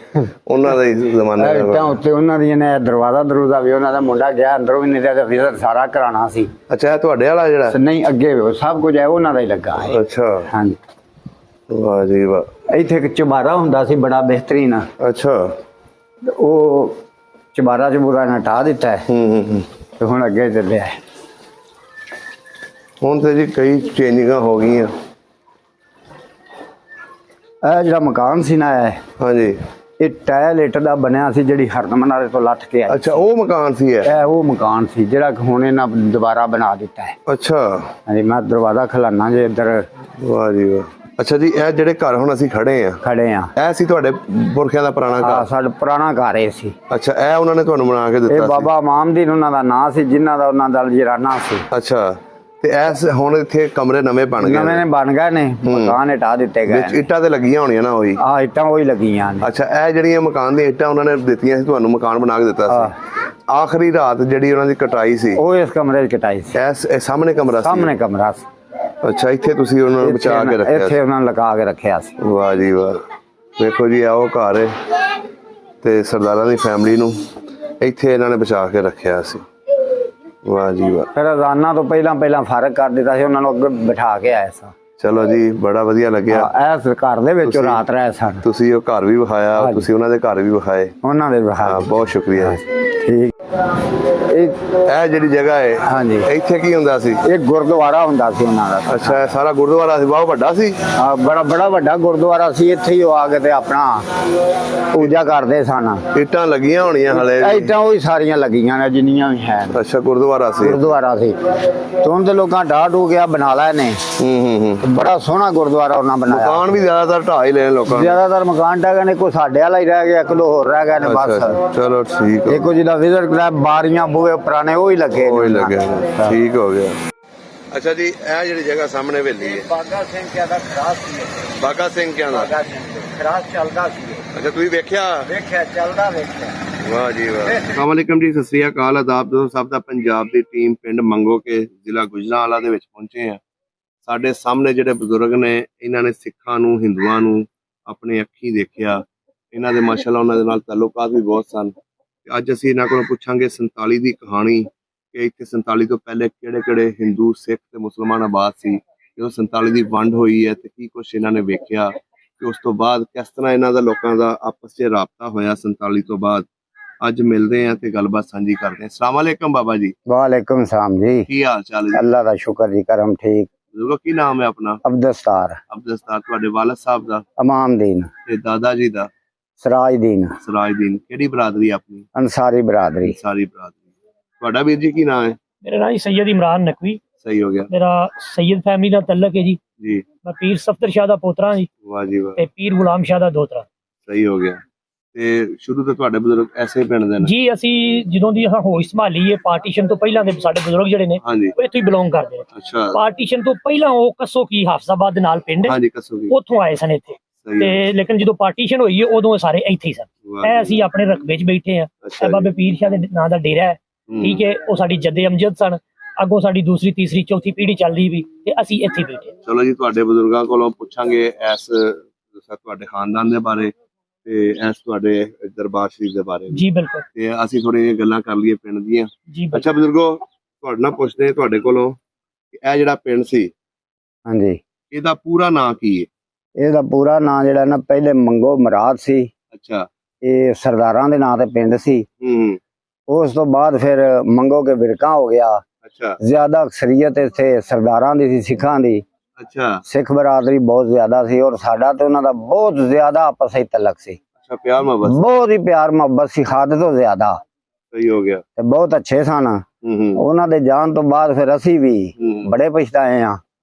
ਉਹਨਾਂ ਦਾ ਹੀ ਜ਼ਮਾਨਾ ਇਹ ਇੱਟਾਂ ਉੱਤੇ ਉਹਨਾਂ ਦੀਆਂ ਨੇ, ਦਰਵਾਜ਼ਾ ਦਰੂਜ਼ਾ ਵੀ ਉਹਨਾਂ ਦਾ ਮੁੰਡਾ ਗਿਆ ਅੰਦਰੋਂ ਵੀ, ਨਹੀਂ ਤੇ ਵਿਜ਼ਿਟ ਸਾਰਾ ਕਰਾਉਣਾ ਸੀ। ਅੱਛਾ ਇਹ ਤੁਹਾਡੇ ਵਾਲਾ ਜਿਹੜਾ? ਨਹੀਂ, ਅੱਗੇ ਵੀ ਸਭ ਕੁਝ ਹੈ ਉਹਨਾਂ ਦਾ ਹੀ ਲੱਗਾ ਹੈ। ਅੱਛਾ ਹਾਂਜੀ, ਵਾਹ ਜੀ ਵਾਹ। ਇੱਥੇ ਇੱਕ ਚੁਬਾਰਾ ਹੁੰਦਾ ਸੀ ਬੜਾ ਬਿਹਤਰੀਨ, ਅੱਛਾ। ਉਹ ਚੁਬਾਰਾ ਚਬੂਰਾ ਨੇ ਹਟਾ ਦਿੱਤਾ ਹੈ ਹੂੰ। ਤੇ ਹੁਣ ਅੱਗੇ ਚੱਲਿਆ ਹੈ। ਹੁਣ ਤੇ ਜੀ ਕਈ ਚੇਂਜਿੰਗਾਂ ਹੋ ਗਈਆਂ। ਇਹ ਜਿਹੜਾ ਮਕਾਨ ਸੀ ਨਾ, ਹਾਂਜੀ। ਇਹ ਟਾਇਲ ਇੱਟ ਦਾ ਬਣਿਆ ਸੀ, ਜਿਹੜੀ ਹਰਦਮਨਾਰੇ ਤੋਂ ਲੱਥ ਕੇ ਆਈ। ਅੱਛਾ ਉਹ ਮਕਾਨ ਸੀ ਇਹ? ਇਹ ਉਹ ਮਕਾਨ ਸੀ ਜਿਹੜਾ ਕਿ ਹੁਣ ਇਹਨਾਂ ਦੁਬਾਰਾ ਬਣਾ ਦਿੱਤਾ ਹੈ। ਅੱਛਾ। ਹਾਂਜੀ, ਮੈਂ ਦਰਵਾਜ਼ਾ ਖਲਾਨਾ ਜੇ ਇੱਧਰ। ਵਾਹ ਜੀ ਵਾਹ। ਅੱਛਾ ਜੀ, ਇਹ ਜਿਹੜੇ ਘਰ ਹੁਣ ਅਸੀਂ ਖੜੇ ਆ, ਇਹ ਸੀ ਤੁਹਾਡੇ ਪੁਰਖਿਆਂ ਦਾ ਪੁਰਾਣਾ ਘਰ? ਸਾਡਾ ਪੁਰਾਣਾ ਘਰ ਇਹ ਸੀ। ਅੱਛਾ, ਇਹ ਉਹਨਾਂ ਨੇ ਤੁਹਾਨੂੰ ਬਣਾ ਕੇ ਦਿੱਤਾ ਇਹ ਸੀ? ਬਾਬਾ ਇਮਾਮਦੀਨ ਉਹਨਾਂ ਦਾ ਨਾਂ ਸੀ, ਜਿਨ੍ਹਾਂ ਦਾ ਉਹਨਾਂ ਦਾ ਜਰਾਨਾ ਸੀ। ਅੱਛਾ, ਤੇ ਐਸ ਹੁਣ ਇੱਥੇ ਕਮਰੇ ਨਵੇਂ ਬਣ ਗਏ? ਨਵੇਂ ਬਣ ਗਏ ਨੇ, ਮਕਾਨ ਹਟਾ ਦਿੱਤੇ ਗਏ। ਵਿੱਚ ਇੱਟਾਂ ਤੇ ਲੱਗੀਆਂ ਹੋਣੀਆਂ ਨਾ ਉਹੀ? ਆ ਇੱਟਾਂ ਉਹੀ ਲੱਗੀਆਂ ਨੇ। ਅੱਛਾ, ਇਹ ਜਿਹੜੀਆਂ ਮਕਾਨ ਦੀਆਂ ਇੱਟਾਂ ਉਹਨਾਂ ਨੇ ਦਿੱਤੀਆਂ ਸੀ ਤੁਹਾਨੂੰ, ਮਕਾਨ ਬਣਾ ਕੇ ਦਿੱਤਾ ਸੀ। ਆਖਰੀ ਰਾਤ ਜਿਹੜੀ ਉਹਨਾਂ ਦੀ ਕਟਾਈ ਸੀ ਉਹ ਇਸ ਕਮਰੇ 'ਚ ਕਟਾਈ ਸੀ। ਇਹ ਸਾਹਮਣੇ ਕਮਰਾ ਸੀ? ਸਾਹਮਣੇ ਕਮਰਾ ਸੀ। ਅੱਛਾ, ਇੱਥੇ ਤੁਸੀਂ ਉਹਨਾਂ ਨੂੰ ਬਚਾ ਕੇ ਰੱਖਿਆ? ਇੱਥੇ ਉਹਨਾਂ ਨੂੰ ਲਗਾ ਕੇ ਰੱਖਿਆ ਸੀ। ਵਾਹ ਜੀ ਵਾਹ। ਵੇਖੋ ਜੀ, ਆਹ ਉਹ ਘਰ ਹੈ ਤੇ ਸਰਦਾਰਾਂ ਦੀ ਫੈਮਿਲੀ ਨੂੰ ਇੱਥੇ ਇਹਨਾਂ ਨੇ ਬਚਾ ਕੇ ਰੱਖਿਆ ਸੀ। ਵਾਹ ਜੀ ਵਾਹ। ਫਿਰ ਅਜ਼ਾਨਾਂ ਤੋਂ ਪਹਿਲਾਂ ਫਰਕ ਕਰ ਦਿੱਤਾ ਸੀ, ਉਹਨਾਂ ਨੂੰ ਅੱਗੇ ਬਿਠਾ ਕੇ ਆਏ ਸਾਂ। ਚਲੋ ਜੀ, ਬੜਾ ਵਧੀਆ ਲੱਗਿਆ। ਇਸ ਘਰ ਦੇ ਵਿੱਚ ਰਾਤ ਰਹੇ ਸਨ। ਤੁਸੀਂ ਉਹ ਘਰ ਵੀ ਵਿਖਾਇਆ, ਤੁਸੀਂ ਉਹਨਾਂ ਦੇ ਘਰ ਵੀ ਵਿਖਾਏ। ਉਹਨਾਂ ਦੇ ਵਿਖਾਇਆ। ਬਹੁਤ ਸ਼ੁਕਰੀਆ। ਠੀਕ। ਇਹ ਜਿਹੜੀ ਜਗ੍ਹਾ ਹੈ, ਹਾਂਜੀ, ਇੱਥੇ ਕੀ ਹੁੰਦਾ ਸੀ? ਇਹ ਗੁਰਦੁਆਰਾ ਹੁੰਦਾ ਸੀ ਉਹਨਾਂ ਦਾ। ਅੱਛਾ, ਇਹ ਸਾਰਾ ਗੁਰਦੁਆਰਾ ਸੀ? ਬਹੁਤ ਵੱਡਾ ਸੀ? ਬੜਾ ਵੱਡਾ ਗੁਰਦੁਆਰਾ ਸੀ। ਇੱਥੇ ਹੀ ਉਹ ਆ ਕੇ ਤੇ ਆਪਣਾ ਪੂਜਾ ਕਰਦੇ ਸਨ। ਇੱਟਾਂ ਲੱਗੀਆਂ ਹੋਣੀਆਂ ਹਲੇ? ਇੱਟਾਂ ਉਹੀ ਸਾਰੀਆਂ ਲੱਗੀਆਂ ਨੇ ਜਿੰਨੀਆਂ ਵੀ ਹੈ। ਅੱਛਾ, ਗੁਰਦੁਆਰਾ ਸੀ? ਗੁਰਦੁਆਰਾ ਸੀ। ਤੇ ਹੁਣ ਤੇ ਲੋਕਾਂ ਢਾਹ ਢੂ ਗਿਆ ਬਣਾ ਲਏ ਨੇ। ਬੜਾ ਸੋਹਣਾ ਗੁਰਦੁਆਰਾ ਉਹਨਾਂ ਬਣਾਇਆ। ਮਕਾਨ ਵੀ ਜ਼ਿਆਦਾਤਰ ਢਾਹ ਹੀ ਲਏ ਲੋਕਾਂ ਨੇ? ਜ਼ਿਆਦਾਤਰ ਮਕਾਨ ਢਾਹ ਗਏ ਨੇ, ਕੋਈ ਸਾਡੇ ਵਾਲਾ ਹੀ ਰਹਿ ਗਿਆ, ਇੱਕ ਦੋ ਹੋਰ ਰਹਿ ਗਏ ਨੇ ਬਸ। ਚਲੋ ਠੀਕ ਹੈ। ਇੱਕੋ ਜਿਹਦਾ ਵਿਜ਼ਿਟ ਕਰਾਇਆ, ਬਾਰੀਆਂ ਬੂਹੇ ਪੁਰਾਣੇ ਉਹ ਹੀ ਲੱਗੇ। ਉਹ ਹੀ ਲੱਗੇ। ਠੀਕ ਹੋ ਗਿਆ। ਅੱਛਾ ਜੀ, ਇਹ ਜਿਹੜੀ ਜਗ੍ਹਾ ਸਾਹਮਣੇ ਹਵੇਲੀ ਹੈ, ਬਾਗਾ ਸਿੰਘ ਕਿਆ ਦਾ ਖਰਾਸ ਸੀ। ਬਾਗਾ ਸਿੰਘ ਕਿਆ ਦਾ? ਖਰਾਸ ਚੱਲਦਾ ਸੀ। ਅੱਛਾ, ਤੁਸੀਂ ਵੇਖਿਆ? ਵੇਖਿਆ, ਚੱਲਦਾ ਵੇਖਿਆ। ਵਾਹ ਜੀ ਵਾਹ। अस्सलाम वालेकुम जी, सत श्री अकाल, आदाब दोस्तों। ਸਭ ਦਾ ਪੰਜਾਬ ਦੀ ਟੀਮ ਪਿੰਡ ਮੰਗੋ ਕੇ ਜ਼ਿਲ੍ਹਾ ਗੁਜਰਾਂਵਾਲਾ ਦੇ ਵਿੱਚ ਪਹੁੰਚੇ ਆ। ਸਾਡੇ ਸਾਹਮਣੇ ਜਿਹੜੇ ਬਜ਼ੁਰਗ ਨੇ, ਇਹਨਾਂ ਨੇ ਸਿੱਖਾਂ ਨੂੰ, ਹਿੰਦੂਆਂ ਨੂੰ ਆਪਣੇ ਅੱਖੀਂ ਦੇਖਿਆ। ਇਹਨਾਂ ਦੇ ਮਾਸ਼ਾਅੱਲਾ ਉਹਨਾਂ ਦੇ ਨਾਲ ਤਾਲੁਕਾਤ ਵੀ ਬਹੁਤ ਸਨ। ਅੱਜ ਅਸੀਂ ਇਹਨਾਂ ਕੋਲੋਂ ਪੁੱਛਾਂਗੇ 47 ਦੀ ਕਹਾਣੀ, ਕਿ ਇੱਥੇ 47 ਤੋਂ ਪਹਿਲੇ ਕਿਹੜੇ-ਕਿਹੜੇ ਹਿੰਦੂ, ਸਿੱਖ ਤੇ ਮੁਸਲਮਾਨ ਆਬਾਦ ਸੀ। ਜਦੋਂ 47 ਦੀ ਵੰਡ ਹੋਈ ਹੈ ਤੇ ਕੀ ਕੁਛ ਇਹਨਾਂ ਨੇ ਵੇਖਿਆ, ਕਿ ਉਸ ਤੋਂ ਬਾਅਦ ਕਿਸ ਤਰ੍ਹਾਂ ਇਹਨਾਂ ਦਾ ਲੋਕਾਂ ਦਾ ਆਪਸ 'ਚ ਰਾਬਤਾ ਹੋਇਆ 47 ਤੋਂ ਬਾਅਦ। ਅੱਜ ਮਿਲਦੇ ਆ ਤੇ ਗੱਲਬਾਤ ਸਾਂਝੀ ਕਰਦੇ ਆ। अस्सलाम वालेकुम बाबा जी। वालेकुम सलाम जी। की हाल चाल है? अल्लाह का शुक्र जी, करम ठीक। बुजुर्गो की नाम है अपना? अब्दुस्तार। अब्दुस्तार। ਤੁਹਾਡੇ ਵਾਲਿਦ ਸਾਹਿਬ ਦਾ? इमामदीन। ਤੇ ਦਾਦਾ ਜੀ ਦਾ? सराजदीन। ਸਰਾਜਦੀਨ। ਕਿਹੜੀ ਬਰਾਦਰੀ ਆਪਣੀ? अंसारी बरादरी। ਸਾਰੀ ਬਰਾਦਰੀ। ਤੁਹਾਡਾ ਵੀਰ ਜੀ ਕੀ ਨਾਮ ਹੈ? ਮੇਰਾ ਨਾਮ ਸੈयद ਇਮਰਾਨ ਨਕਵੀ। ਸਹੀ ਹੋ ਗਿਆ। ਮੇਰਾ ਸੈयद ਫੈਮਿਲੀ ਨਾਲ ਤਲਕ ਹੈ ਜੀ। ਜੀ। ਮੈਂ ਪੀਰ ਸਫਦਰ ਸ਼ਾਹ ਦਾ ਪੋਤਰਾ ਜੀ। ਵਾਹ ਜੀ ਵਾਹ। ਤੇ ਪੀਰ ਗੁਲਾਮ ਸ਼ਾਹ ਦਾ ਦੋਤਰਾ। ਸਹੀ ਹੋ ਗਿਆ। ਤੇ ਸ਼ੁਰੂ ਤੋਂ ਤੁਹਾਡੇ ਬਜ਼ੁਰਗ ਐਸੇ ਪਿੰਡ ਦੇ ਨੇ? ਜੀ, ਅਸੀਂ ਜਦੋਂ ਦੀ ਹੋਸ਼ ਸੰਭਾਲੀ ਹੈ, ਪਾਰਟੀਸ਼ਨ ਤੋਂ ਪਹਿਲਾਂ ਦੇ ਸਾਡੇ ਬਜ਼ੁਰਗ ਜਿਹੜੇ ਨੇ ਹਾਂਜੀ। ਉਹ ਇੱਥੋਂ ਹੀ ਬਿਲੋਂਗ ਕਰਦੇ ਨੇ। ਅੱਛਾ। ਪਾਰਟੀਸ਼ਨ ਤੋਂ ਪਹਿਲਾਂ ਉਹ ਕੱਸੋ ਕੀ ਹਾਫਜ਼ਾਬਾਦ ਦੇ ਨਾਲ ਪਿੰਡ, ਹਾਂਜੀ, ਕਸੋਗੀ। ਉੱਥੋਂ ਆਏ ਸਨ ਇੱਥੇ। ਤੇ ਲੇਕਿਨ ਜਦੋਂ ਪਾਰਟੀਸ਼ਨ ਹੋਈ ਹੈ ਉਦੋਂ ਇਹ ਸਾਰੇ ਇੱਥੇ ਹੀ ਸਨ। ਇਹ ਅਸੀਂ ਆਪਣੇ ਰਕਬੇ 'ਚ ਬੈਠੇ ਆ। ਇਹ ਬਾਬੇ ਪੀਰ ਸ਼ਾਹ ਦੇ ਨਾਂ ਦਾ ਡੇਰਾ ਹੈ। ਠੀਕ ਹੈ, ਉਹ ਸਾਡੀ ਜੱਦੇ ਅਮਜਦ ਸਨ। ਅੱਗੋਂ ਸਾਡੀ ਦੂਸਰੀ, ਤੀਸਰੀ, ਚੌਥੀ ਪੀੜ੍ਹੀ ਚੱਲਦੀ ਵੀ, ਤੇ ਅਸੀਂ ਇੱਥੇ ਬੈਠੇ। ਚਲੋ ਜੀ, ਤੁਹਾਡੇ ਬਜ਼ੁਰਗਾਂ ਕੋਲੋਂ ਪੁੱਛਾਂਗੇ ਇਸ ਤੁਹਾਡੇ ਖਾਨਦਾਨ ਦੇ ਬਾਰੇ ਤੇ ਇਸ ਤੁਹਾਡੇ ਦਰਬਾਰ ਸ਼ਰੀਫ ਦੇ ਬਾਰੇ। ਜੀ ਬਿਲਕੁਲ। ਤੇ ਅਸੀਂ ਥੋੜ੍ਹੀਆਂ ਗੱਲਾਂ ਕਰ ਲਈਏ ਪਿੰਡ ਦੀਆਂ। ਜੀ ਅੱਛਾ ਬਜ਼ੁਰਗੋ, ਤੁਹਾਡੇ ਨਾਲ ਪੁੱਛਦੇ ਹਾਂ ਤੁਹਾਡੇ ਕੋਲੋਂ ਕਿ ਇਹ ਜਿਹੜਾ ਪਿੰਡ ਸੀ, ਹਾਂਜੀ, ਇਹਦਾ ਪੂਰਾ ਨਾਂ ਕੀ ਹੈ? ਇਹਦਾ ਪੂਰਾ ਨਾਂ ਜਿਹੜਾ ਨਾ, ਪਹਿਲੇ ਮੰਗੋ ਮਰਾਦ ਸੀ। ਅੱਛਾ। ਇਹ ਸਰਦਾਰਾਂ ਦੇ ਨਾਂ ਤੇ ਪਿੰਡ ਸੀ। ਉਸ ਤੋਂ ਬਾਅਦ ਫਿਰ ਮੰਗੋ ਕੇ ਵਿਰਕਾ ਹੋ ਗਿਆ। ਅੱਛਾ। ਜ਼ਿਆਦਾ ਅਕਸਰੀਅਤ ਇੱਥੇ ਸਰਦਾਰਾਂ ਦੀ ਸੀ, ਸਿੱਖਾਂ ਦੀ। ਅੱਛਾ। ਸਿੱਖ ਬਰਾਦਰੀ ਬਹੁਤ ਜ਼ਿਆਦਾ ਸੀ, ਔਰ ਸਾਡਾ ਤੇ ਉਹਨਾਂ ਦਾ ਬਹੁਤ ਜ਼ਿਆਦਾ ਆਪਸ ਵਿੱਚ ਤਲਕ ਸੀ। ਅੱਛਾ, ਪਿਆਰ ਮੁਹੱਬਤ? ਬਹੁਤ ਹੀ ਪਿਆਰ ਮੁਹੱਬਤ ਸੀ, ਹੱਦ ਤੋਂ ਜ਼ਿਆਦਾ। ਸਹੀ ਹੋ ਗਿਆ। ਤੇ ਬਹੁਤ ਅੱਛੇ ਸਨ। ਉਹਨਾਂ ਦੇ ਜਾਣ ਤੋਂ ਬਾਅਦ ਫਿਰ ਅਸੀਂ ਵੀ ਬੜੇ ਪਛਤਾਏ ਆ,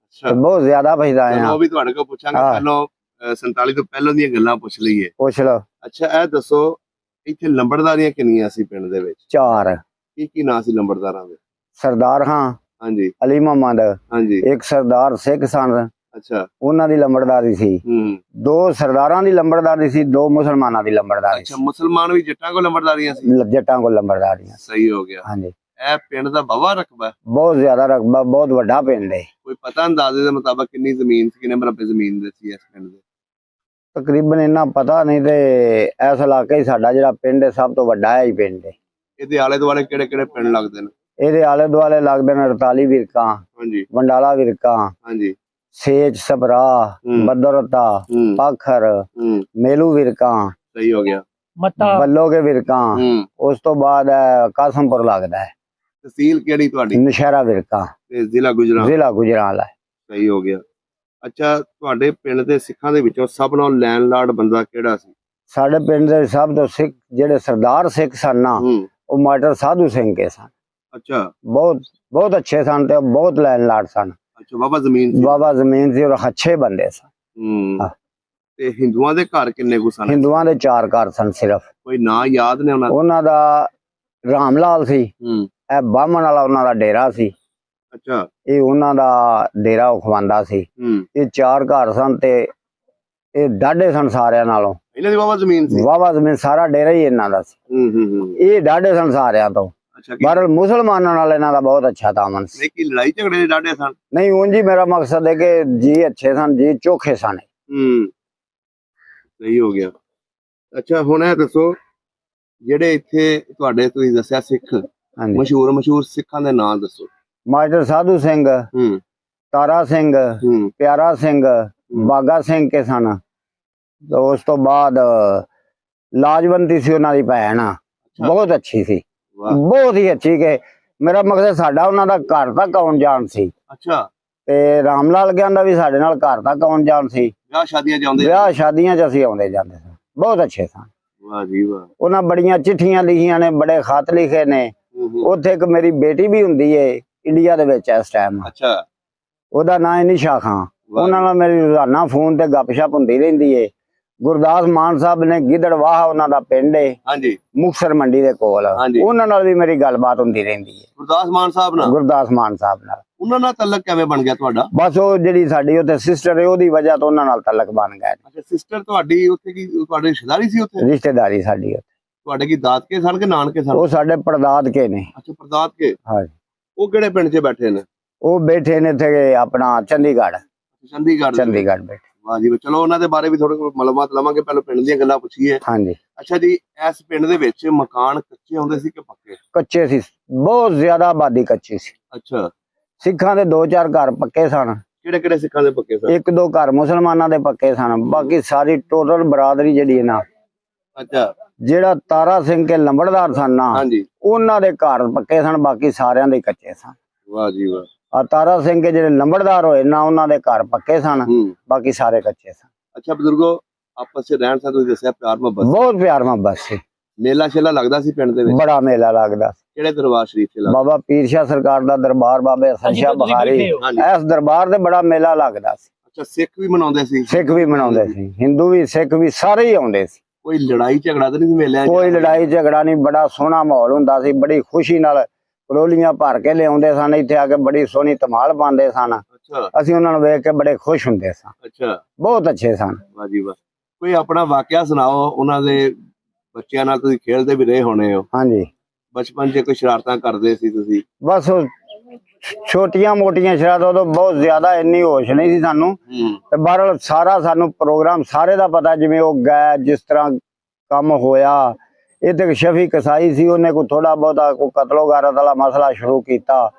ਬਹੁਤ ਜ਼ਿਆਦਾ ਪਛਤਾਏ ਆ। ਉਹ ਵੀ ਤੁਹਾਡੇ ਕੋਲ ਪੁੱਛਾਂਗੇ। ਪਹਿਲਾਂ 47 ਤੋਂ ਪਹਿਲਾਂ ਦੀਆਂ ਗੱਲਾਂ ਪੁੱਛ ਲਈਏ। ਪੁੱਛ ਲਓ। ਅੱਛਾ, ਇਹ ਦੱਸੋ ਇੱਥੇ ਲੰਬੜਦਾਰੀਆਂ ਕਿੰਨੀਆਂ ਸੀ ਪਿੰਡ ਦੇ ਵਿੱਚ? 4। ਕੀ ਨਾਂ ਸੀ ਲੰਬੜਦਾਰਾਂ ਦੇ? ਸਰਦਾਰ ਹਾਂ। ਹਾਂਜੀ। ਅਲੀ ਮੁਹੰਮਦ। ਹਾਂਜੀ। ਇੱਕ ਸਰਦਾਰ ਸਿੱਖ ਸਨ। ਅੱਛਾ। ਉਹਨਾਂ ਦੀ ਲੰਬੜਦਾਰੀ ਸੀ। 2 ਸਰਦਾਰਾਂ ਦੀ ਲੰਬੜਦਾਰੀ ਸੀ, 2 ਮੁਸਲਮਾਨਾਂ ਦੀ ਲੰਬੜਦਾਰੀ ਸੀ। ਅੱਛਾ, ਮੁਸਲਮਾਨ ਵੀ ਜੱਟਾਂ ਕੋਲ ਲੰਬੜਦਾਰੀਆਂ ਸੀ? ਜੱਟਾਂ ਕੋਲ ਲੰਬੜਦਾਰੀਆਂ। ਸਹੀ ਹੋ ਗਿਆ। ਹਾਂਜੀ। ਇਹ ਪਿੰਡ ਦਾ ਬਾਵਾ ਰਕਬਾ? ਬਹੁਤ ਜ਼ਿਆਦਾ ਰਕਬਾ, ਬਹੁਤ ਵੱਡਾ ਪਿੰਡ ਹੈ। ਕੋਈ ਪਤਾ ਅੰਦਾਜ਼ੇ ਦੇ ਮੁਤਾਬਕ ਕਿੰਨੀ ਜ਼ਮੀਨ ਸੀ, ਕਿੰਨੇ ਮਰਬੇ ਜ਼ਮੀਨ ਦੇ ਸੀ ਇਸ ਪਿੰਡ ਦੇ? ਤਕਰੀਬਨ ਇੰਨਾ ਪਤਾ ਨਹੀਂ ਤੇ ਇਸ ਇਲਾਕੇ ਹੀ ਸਾਡਾ ਜਿਹੜਾ ਪਿੰਡ ਹੈ ਸਭ ਤੋਂ ਵੱਡਾ ਹੈ ਹੀ ਪਿੰਡ ਹੈ। ਇਹਦੇ ਆਲੇ ਦੁਆਲੇ ਕਿਹੜੇ ਕਿਹੜੇ ਪਿੰਡ ਲੱਗਦੇ ਨੇ? ਇਹਦੇ ਆਲੇ ਦੁਆਲੇ ਲੱਗਦੇ ਨੇ 48 ਵਿਰਕਾਂ, ਹਾਂਜੀ ਵੰਡਾਲਾ ਵਿਰਕਾਂ, ਹਾਂਜੀ ਸੇਜ ਸਬਰਾ, ਹੂੰ। ਬਦਰਤਾ, ਹੂੰ ਪਾਖਰ, ਹੂੰ ਮੇਲੂ ਵਿਰਕਾਂ, ਸਹੀ ਹੋ ਗਿਆ। ਮੱਤਾ ਬੱਲੋਗੇ ਵਿਰਕਾਂ, ਹੂੰ ਉਸ ਤੋਂ ਬਾਅਦ ਕਾਸਮਪੁਰ ਲੱਗਦਾ ਹੈ, ਤਹਿਸੀਲ ਕਿਹੜੀ ਤੁਹਾਡੀ? ਨਸ਼ਹਿਰਾ ਵਿਰਕਾਂ, ਤੇ ਜ਼ਿਲ੍ਹਾ ਗੁਜਰਾਤ। ਜ਼ਿਲ੍ਹਾ ਗੁਜਰਾਂਵਾਲਾ। ਸਹੀ ਹੋ ਗਿਆ। ਅੱਛਾ, ਤੁਹਾਡੇ ਪਿੰਡ ਦੇ ਸਿੱਖਾਂ ਦੇ ਵਿੱਚੋਂ ਸਭ ਨਾਲੋਂ ਲੈਂਡਲਾਰਡ ਬੰਦਾ ਕਿਹੜਾ ਸੀ? ਸਾਡੇ ਪਿੰਡ ਦੇ ਸਭ ਤੋਂ ਸਿੱਖ ਜਿਹੜੇ ਸਰਦਾਰ ਸਿੱਖ ਸਨ ਨਾ, ਹੂੰ ਉਹ ਮਾਸਟਰ ਸਾਧੂ ਸਿੰਘ ਕੇ ਸਨ। ਅੱਛਾ ਬਹੁਤ ਬਹੁਤ ਅੱਛੇ ਸਨ ਤੇ ਬਹੁਤ ਲੈਂਡਲਾਰਡ ਸਨ। ਅੱਛਾ, ਬਾਬਾ ਜ਼ਮੀਨ ਸੀ। ਬਾਬਾ ਜ਼ਮੀਨ ਸੀ ਔਰ ਅੱਛੇ ਬੰਦੇ ਸਨ। ਹੂੰ ਹਾਂ। ਤੇ ਹਿੰਦੂਆਂ ਦੇ ਘਰ ਕਿੰਨੇ ਕੁ ਸਨ? ਹਿੰਦੂਆਂ ਦੇ 4 ਘਰ ਸਨ ਸਿਰਫ। ਕੋਈ ਨਾਂ ਯਾਦ ਨੇ ਉਹਨਾਂ ਦੇ? ਉਹਨਾਂ ਦਾ ਰਾਮ ਲਾਲ ਸੀ, ਹੂੰ ਇਹ ਬਾਹਮਣ ਵਾਲਾ ਉਹਨਾਂ ਦਾ ਡੇਰਾ ਸੀ, ਅੱਛਾ ਇਹ ਉਹਨਾਂ ਦਾ ਡੇਰਾ ਉਹ ਖਵਾਂਦਾ ਸੀ। ਹੂੰ ਇਹ 4 ਘਰ ਸਨ ਤੇ ਇਹ ਡਾਢੇ ਸਨ ਸਾਰਿਆਂ ਨਾਲੋਂ। ਇਹਨਾਂ ਦੀ ਬਾਬਾ ਜ਼ਮੀਨ ਸੀ। ਬਾਬਾ ਜ਼ਮੀਨ ਸਾਰਾ ਡੇਰਾ ਹੀ ਇਹਨਾਂ ਦਾ ਸੀ। ਹੂੰ ਇਹ ਡਾਢੇ ਸਨ ਸਾਰਿਆਂ ਤੋਂ। ਅੱਛਾ ਕੀ ਬਹਰਲ ਮੁਸਲਮਾਨਾਂ ਨਾਲ ਇਹਨਾਂ ਦਾ ਬਹੁਤ ਅੱਛਾ ਤਾਮਨ ਸੀ। ਨਹੀਂ ਕੀ ਲੜਾਈ ਝਗੜੇ ਦੇ ਡਾਢੇ ਸਨ? ਨਹੀਂ ਉਂਝ ਹੀ ਮੇਰਾ ਮਕਸਦ ਹੈ ਕਿ ਜੀ ਅੱਛੇ ਸਨ, ਜੀ ਚੋਖੇ ਸਨ। ਹੂੰ ਸਹੀ ਹੋ ਗਿਆ। ਅੱਛਾ ਹੁਣ ਇਹ ਦੱਸੋ, ਜਿਹੜੇ ਇੱਥੇ ਤੁਹਾਡੇ ਤੁਸੀਂ ਦੱਸਿਆ ਸਿੱਖ ਹਾਂਜੀ, ਮਸ਼ਹੂਰ ਸਿੱਖਾਂ ਦੇ ਨਾਂ ਦੱਸੋ। ਮਾਸਟਰ ਸਾਧੂ ਸਿੰਘ, ਹੂੰ ਤਾਰਾ ਸਿੰਘ, ਹੂੰ ਪਿਆਰਾ ਸਿੰਘ, ਬਾਗਾ ਸਿੰਘ ਕੇ ਸਨ। ਤੇ ਉਸ ਤੋਂ ਬਾਅਦ ਲਾਜਵੰਤੀ ਸੀ ਉਹਨਾਂ ਦੀ ਭੈਣ, ਬਹੁਤ ਅੱਛੀ ਸੀ, ਵਾਹ ਬਹੁਤ ਹੀ ਅੱਛੀ। ਕਿ ਮੇਰਾ ਮਕਸਦ ਸਾਡਾ ਉਹਨਾਂ ਦਾ ਘਰ ਤੱਕ ਆਉਣ ਜਾਣ ਸੀ ਅੱਛਾ। ਤੇ ਰਾਮ ਲਾਲ ਗਿਆਨ ਦਾ ਵੀ ਸਾਡੇ ਨਾਲ ਘਰ ਤੱਕ ਆਉਣ ਜਾਣ ਸੀ। ਵਿਆਹ ਸ਼ਾਦੀਆਂ ਜਾਂਦੇ? ਵਿਆਹ ਸ਼ਾਦੀਆਂ 'ਚ ਅਸੀਂ ਆਉਂਦੇ ਜਾਂਦੇ ਸਾਂ, ਬਹੁਤ ਅੱਛੇ ਸਨ। ਵਾਹ ਜੀ ਵਾਹ। ਉਹਨਾਂ ਬੜੀਆਂ ਚਿੱਠੀਆਂ ਲਿਖੀਆਂ ਨੇ, ਬੜੇ ਖਤ ਲਿਖੇ ਨੇ। ਉੱਥੇ ਇੱਕ ਮੇਰੀ ਬੇਟੀ ਵੀ ਹੁੰਦੀ ਏ ਇੰਡੀਆ ਦੇ ਵਿੱਚ ਇਸ ਟਾਈਮ, ਅੱਛਾ ਉਹਦਾ ਨਾਂ ਹੈ ਨਿਸ਼ਾ ਖਾਂ। ਉਹਨਾਂ ਨਾਲ ਮੇਰੀ ਰੋਜ਼ਾਨਾ ਫੋਨ ਤੇ ਗੱਪਸ਼ਪ ਹੁੰਦੀ ਰਹਿੰਦੀ ਏ। ਗੁਰਦਾਸ ਮਾਨ ਸਾਹਿਬ ਨੇ ਗਿੱਦੜਵਾਹਾ ਉਹਨਾਂ ਦਾ ਪਿੰਡ ਏ, ਹਾਂਜੀ ਮੁਕਤਸਰ ਮੰਡੀ ਦੇ ਕੋਲ, ਹਾਂਜੀ। ਉਹਨਾਂ ਨਾਲ ਵੀ ਮੇਰੀ ਗੱਲਬਾਤ ਹੁੰਦੀ ਰਹਿੰਦੀ ਏ। ਗੁਰਦਾਸ ਮਾਨ ਸਾਹਿਬ ਨਾਲ? ਗੁਰਦਾਸ ਮਾਨ ਸਾਹਿਬ ਨਾਲ। ਉਹਨਾਂ ਨਾਲ ਤਾਲੁਕ ਕਿਵੇਂ ਬਣ ਗਿਆ ਤੁਹਾਡਾ? ਬਸ ਉਹ ਜਿਹੜੀ ਸਾਡੀ ਉੱਥੇ ਸਿਸਟਰ ਹੈ ਉਹਦੀ ਵਜ੍ਹਾ ਤੋਂ ਉਹਨਾਂ ਨਾਲ ਤਾਲੁਕ ਬਣ ਗਿਆ। ਅੱਛਾ, ਸਿਸਟਰ ਤੁਹਾਡੀ ਉੱਥੇ ਕੀ ਤੁਹਾਡੀ ਰਿਸ਼ਤੇਦਾਰੀ ਸੀ ਉੱਥੇ? ਰਿਸ਼ਤੇਦਾਰੀ ਸਾਡੀ ਉੱਥੇ। ਤੁਹਾਡੇ ਕੀ ਦਾਦਕੇ ਸਨ ਕਿ ਨਾਨਕੇ ਸਨ? ਉਹ ਸਾਡੇ ਪੜਦਾਦਕੇ ਨੇ। ਅੱਛਾ ਪਰਦਾਦਕੇ। ਹਾਂਜੀ, ਉਹ ਕਿਹੜੇ ਪਿੰਡ 'ਚ ਬੈਠੇ ਨੇ? ਉਹ ਬੈਠੇ ਨੇ ਇੱਥੇ ਆਪਣਾ ਚੰਡੀਗੜ੍ਹ। ਚੰਡੀਗੜ੍ਹ। ਚੰਡੀਗੜ੍ਹ ਬੈਠੇ। ਵਾਹ ਜੀ, ਚਲੋ ਉਹਨਾਂ ਦੇ ਬਾਰੇ ਵੀ ਥੋੜੇ ਮਾਲੂਮਾਤ ਲਵਾਂਗੇ, ਪਹਿਲਾਂ ਪਿੰਡ ਦੀਆਂ ਗੱਲਾਂ ਪੁੱਛੀਏ। ਹਾਂਜੀ, ਅੱਛਾ ਜੀ, ਇਸ ਪਿੰਡ ਦੇ ਵਿੱਚ ਮਕਾਨ ਕੱਚੇ ਹੁੰਦੇ ਸੀ ਕਿ ਪੱਕੇ? ਕੱਚੇ ਸੀ, ਬਹੁਤ ਜ਼ਿਆਦਾ ਆਬਾਦੀ ਕੱਚੀ ਸੀ। ਅੱਛਾ, ਸਿੱਖਾਂ ਦੇ 2-4 ਘਰ ਪੱਕੇ ਸਨ, ਕਿਹੜੇ ਕਿਹੜੇ ਸਿੱਖਾਂ ਦੇ ਪੱਕੇ ਸਨ? 1-2 ਘਰ ਮੁਸਲਮਾਨਾਂ ਦੇ ਪੱਕੇ ਸਨ। ਬਾਕੀ ਸਾਰੀ ਟੋਟਲ ਬਰਾਦਰੀ ਜਿਹੜੀ ਹੈ ਨਾ, ਅੱਛਾ ਜਿਹੜਾ ਤਾਰਾ ਸਿੰਘ ਕੇ ਲੰਬੜਦਾਰ ਸਨ ਨਾ, ਹਾਂਜੀ। ਉਹਨਾਂ ਦੇ ਘਰ ਪੱਕੇ ਸਨ, ਬਾਕੀ ਸਾਰਿਆਂ ਦੇ ਕੱਚੇ ਸਨ। ਵਾਹ ਜੀ ਵਾਹ। ਆ ਤਾਰਾ ਸਿੰਘ ਕੇ ਜਿਹੜੇ ਲੰਬੜਦਾਰ ਹੋਏ ਨਾ, ਉਹਨਾਂ ਦੇ ਘਰ ਪੱਕੇ ਸਨ, ਹੂੰ ਬਾਕੀ ਸਾਰੇ ਕੱਚੇ ਸਨ। ਅੱਛਾ ਬਜ਼ੁਰਗੋ, ਆਪਸ ਚ ਰਹਿਣ ਸਨ, ਤੁਸੀਂ ਦੱਸਿਆ ਪਿਆਰ ਮੁਹੱਬਤ, ਬਹੁਤ ਪਿਆਰ ਮੁਹੱਬਤ ਸੀ। ਮੇਲਾ ਸ਼ੇਲਾ ਲੱਗਦਾ ਸੀ ਪਿੰਡ ਦੇ ਵਿੱਚ? ਬੜਾ ਮੇਲਾ ਲੱਗਦਾ ਸੀ। ਕਿਹੜੇ ਦਰਬਾਰ ਸ਼ਰੀਫ ਚ ਲੱਗਦਾ? ਬਾਬਾ ਪੀਰ ਸ਼ਾਹ ਸਰਕਾਰ ਦਾ ਦਰਬਾਰ, ਬਾਬੇ ਹਸਨ ਸ਼ਾਹ ਬੁਖਾਰੀ, ਇਸ ਦਰਬਾਰ ਦੇ ਬੜਾ ਮੇਲਾ ਲੱਗਦਾ ਸੀ। ਅੱਛਾ, ਸਿੱਖ ਵੀ ਮਨਾਉਂਦੇ ਸੀ? ਸਿੱਖ ਵੀ ਮਨਾਉਂਦੇ ਸੀ, ਹਿੰਦੂ ਵੀ, ਸਿੱਖ ਵੀ, ਸਾਰੇ ਹੀ ਆਉਂਦੇ ਸੀ। ਕੋਈ ਲੜਾਈ ਝਗੜਾ ਤਾਂ ਨਹੀਂ ਸੀ ਮੇਲਿਆਂ 'ਚ? ਕੋਈ ਲੜਾਈ ਝਗੜਾ ਨਹੀਂ, ਬੜਾ ਸੋਹਣਾ ਮਾਹੌਲ ਹੁੰਦਾ ਸੀ। ਬੜੀ ਖੁਸ਼ੀ ਨਾਲ ਕਰੋਲੀਆਂ ਭਰ ਕੇ ਲਿਆਉਂਦੇ ਸਨ, ਇੱਥੇ ਆ ਕੇ ਬੜੀ ਸੋਹਣੀ ਧਮਾਲ ਪਾਉਂਦੇ ਸਨ। ਅੱਛਾ ਅਸੀਂ ਉਹਨਾਂ ਨੂੰ ਵੇਖ ਕੇ ਬੜੇ ਖੁਸ਼ ਹੁੰਦੇ ਸਾਂ, ਅੱਛਾ। ਬਹੁਤ ਅੱਛੇ ਸਨ। ਵਾਹ ਜੀ ਵਾਹ। ਕੋਈ ਆਪਣਾ ਵਾਕਿਆ ਸੁਣਾਓ, ਉਹਨਾਂ ਦੇ ਬੱਚਿਆਂ ਨਾਲ ਤੁਸੀਂ ਖੇਡਦੇ ਵੀ ਰਹੇ ਹੋਣੇ ਹੋ, ਹਾਂਜੀ, ਬਚਪਨ 'ਚ ਕੋਈ ਸ਼ਰਾਰਤਾਂ ਕਰਦੇ ਸੀ ਤੁਸੀਂ? ਬਸ ਉਹ ਛੋਟੀਆਂ ਮੋਟੀਆਂ ਸ਼ਰਾਰਤਾਂ, ਉਦੋਂ ਬਹੁਤ ਜ਼ਿਆਦਾ ਇੰਨੀ ਹੋਸ਼ ਨਹੀਂ ਸੀ ਸਾਨੂੰ। ਤੇ ਬਾਹਰ ਸਾਰਾ ਸਾਨੂੰ ਪ੍ਰੋਗਰਾਮ ਸਾਰੇ ਦਾ ਪਤਾ, ਜਿਵੇਂ ਉਹ ਗਏ, ਜਿਸ ਤਰ੍ਹਾਂ ਕੰਮ ਹੋਇਆ। ਇਹ ਤੇ ਸ਼ਫੀ ਕਸਾਈ ਸੀ, ਉਹਨੇ ਕੋਈ ਥੋੜਾ ਬਹੁਤਾ ਕੋਈ ਕਤਲੋ ਗਾਰਤ ਵਾਲਾ ਮਸਲਾ ਸ਼ੁਰੂ ਕੀਤਾ।